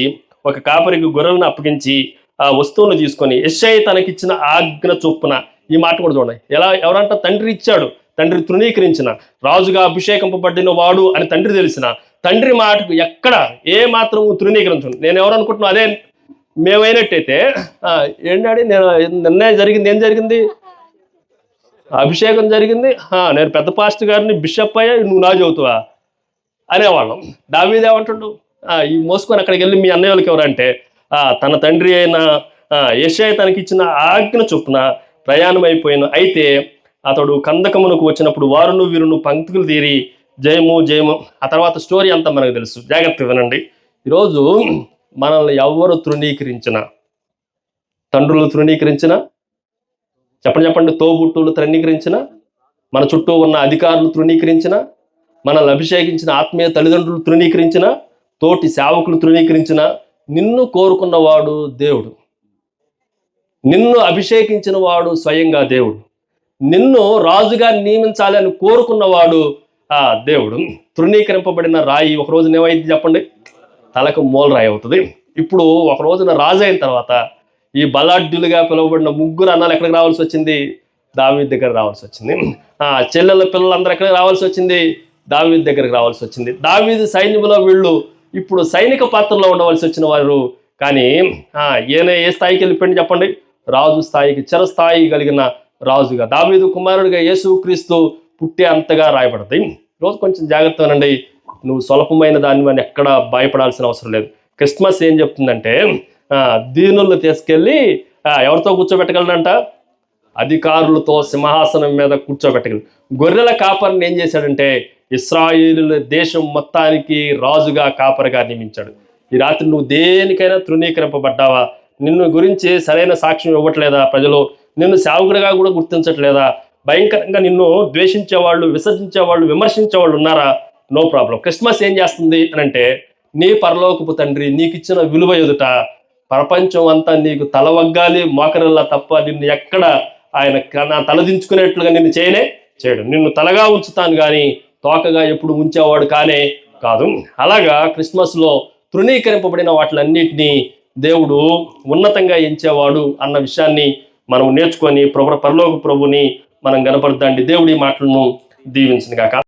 A: ఒక కాపరికి గొర్రెలను అప్పగించి ఆ వస్తువును తీసుకొని యెషయా తనకిచ్చిన ఆజ్ఞ చొప్పున. ఈ మాట కూడా చూడండి, ఎవరంట తండ్రి ఇచ్చాడు, తండ్రి తృణీకరించిన, రాజుగా అభిషేకింపబడిన వాడు అని తండ్రి తెలిసిన, తండ్రి మాటకు ఎక్కడ ఏ మాత్రము తృణీకరించను. నేను ఎవరు అనుకుంటున్నా అదే మేమైనట్టయితే ఏంటాడి నేను నిన్నే జరిగింది, ఏం జరిగింది, అభిషేకం జరిగింది, నేను పెద్ద పాస్టర్ గారిని బిషప్ అయ్యా, నువ్వు నా చెబుతావా అనేవాళ్ళం. దావీదు ఏమంటుండు, ఈ మోసుకొని అక్కడికి వెళ్ళి మీ అన్నయ్య వాళ్ళకి ఎవరంటే తన తండ్రి అయిన యెషయా తనకి ఇచ్చిన ఆజ్ఞ చొప్పున ప్రయాణం అయిపోయిన. అయితే అతడు కందకమునకు వచ్చినప్పుడు వారును వీరును పంక్తులు తీరి జయము జయము. ఆ తర్వాత స్టోరీ అంతా మనకు తెలుసు, జాగ్రత్తగా వినండి. ఈరోజు మనల్ని ఎవరు తృణీకరించిన, తండ్రులు తృణీకరించిన, చెప్పండి, తోబుట్టులు తృణీకరించిన, మన చుట్టూ ఉన్న అధికారులు తృణీకరించిన, మనల్ని అభిషేకించిన ఆత్మీయ తల్లిదండ్రులు తృణీకరించిన, తోటి సేవకులు తృణీకరించిన, నిన్ను కోరుకున్నవాడు దేవుడు, నిన్ను అభిషేకించిన వాడు స్వయంగా దేవుడు, నిన్ను రాజుగా నియమించాలని కోరుకున్నవాడు దేవుడు. తృణీకరింపబడిన రాయి ఒక రోజున ఏమైంది చెప్పండి, తలకు మూలరాయి అవుతుంది. ఇప్పుడు ఒక రోజున రాజు అయిన తర్వాత ఈ బలాఢ్యులుగా పిలువబడిన ముగ్గురు అన్నాలు ఎక్కడికి రావాల్సి వచ్చింది, దావీదు దగ్గర రావాల్సి వచ్చింది. చెల్లెల పిల్లలందరూ ఎక్కడికి రావాల్సి వచ్చింది, దావీదు దగ్గరికి రావాల్సి వచ్చింది. దావీదు సైన్యంలో వీళ్ళు ఇప్పుడు సైనిక పాత్రలో ఉండవలసి వచ్చిన వారు. కానీ ఈయన ఏ స్థాయికి వెళ్ళిపోయింది చెప్పండి, రాజు స్థాయికి, చిరస్థాయి కలిగిన రాజుగా, దావీదు కుమారుడిగా యేసుక్రీస్తు పుట్టే అంతగా రాయబడతాయి. ఈరోజు కొంచెం జాగ్రత్తగానండి, నువ్వు స్వల్పమైన దాన్ని అని ఎక్కడ భయపడాల్సిన అవసరం లేదు. క్రిస్మస్ ఏం చెప్తుందంటే దీనులను తీసుకెళ్ళి ఎవరితో కూర్చోబెట్టగలనంట, అధికారులతో సింహాసనం మీద కూర్చోబెట్టగలరు. గొర్రెల కాపరిని ఏం చేశాడంటే ఇశ్రాయేలుల దేశం మొత్తానికి రాజుగా కాపరిగా నియమించాడు. ఈ రాత్రి నువ్వు దేనికైనా తృణీకరింపబడ్డావా, నిన్ను గురించి సరైన సాక్ష్యం ఇవ్వట్లేదా, ప్రజలు నిన్ను సేవకుడిగా కూడా గుర్తించట్లేదా, భయంకరంగా నిన్ను ద్వేషించేవాళ్ళు, విసర్జించేవాళ్ళు, విమర్శించేవాళ్ళు ఉన్నారా, నో ప్రాబ్లం. క్రిస్మస్ ఏం చేస్తుంది అని అంటే నీ పరలోకపు తండ్రి నీకు ఇచ్చిన విలువ ఎదుట ప్రపంచం అంతా నీకు తల వగ్గాలి మోకరల్లా తప్ప నిన్ను ఎక్కడ ఆయన తలదించుకునేట్లుగా నిన్ను చేయడు. నిన్ను తలగా ఉంచుతాను కానీ తోకగా ఎప్పుడు ఉంచేవాడు కానే కాదు. అలాగా క్రిస్మస్లో తృణీకరింపబడిన వాటిలన్నిటినీ దేవుడు ఉన్నతంగా ఎంచేవాడు అన్న విషయాన్ని మనం నేర్చుకొని పరలోక ప్రభుని మనం గనపడదాండి. దేవుడి మాటలను దీవించును గాక.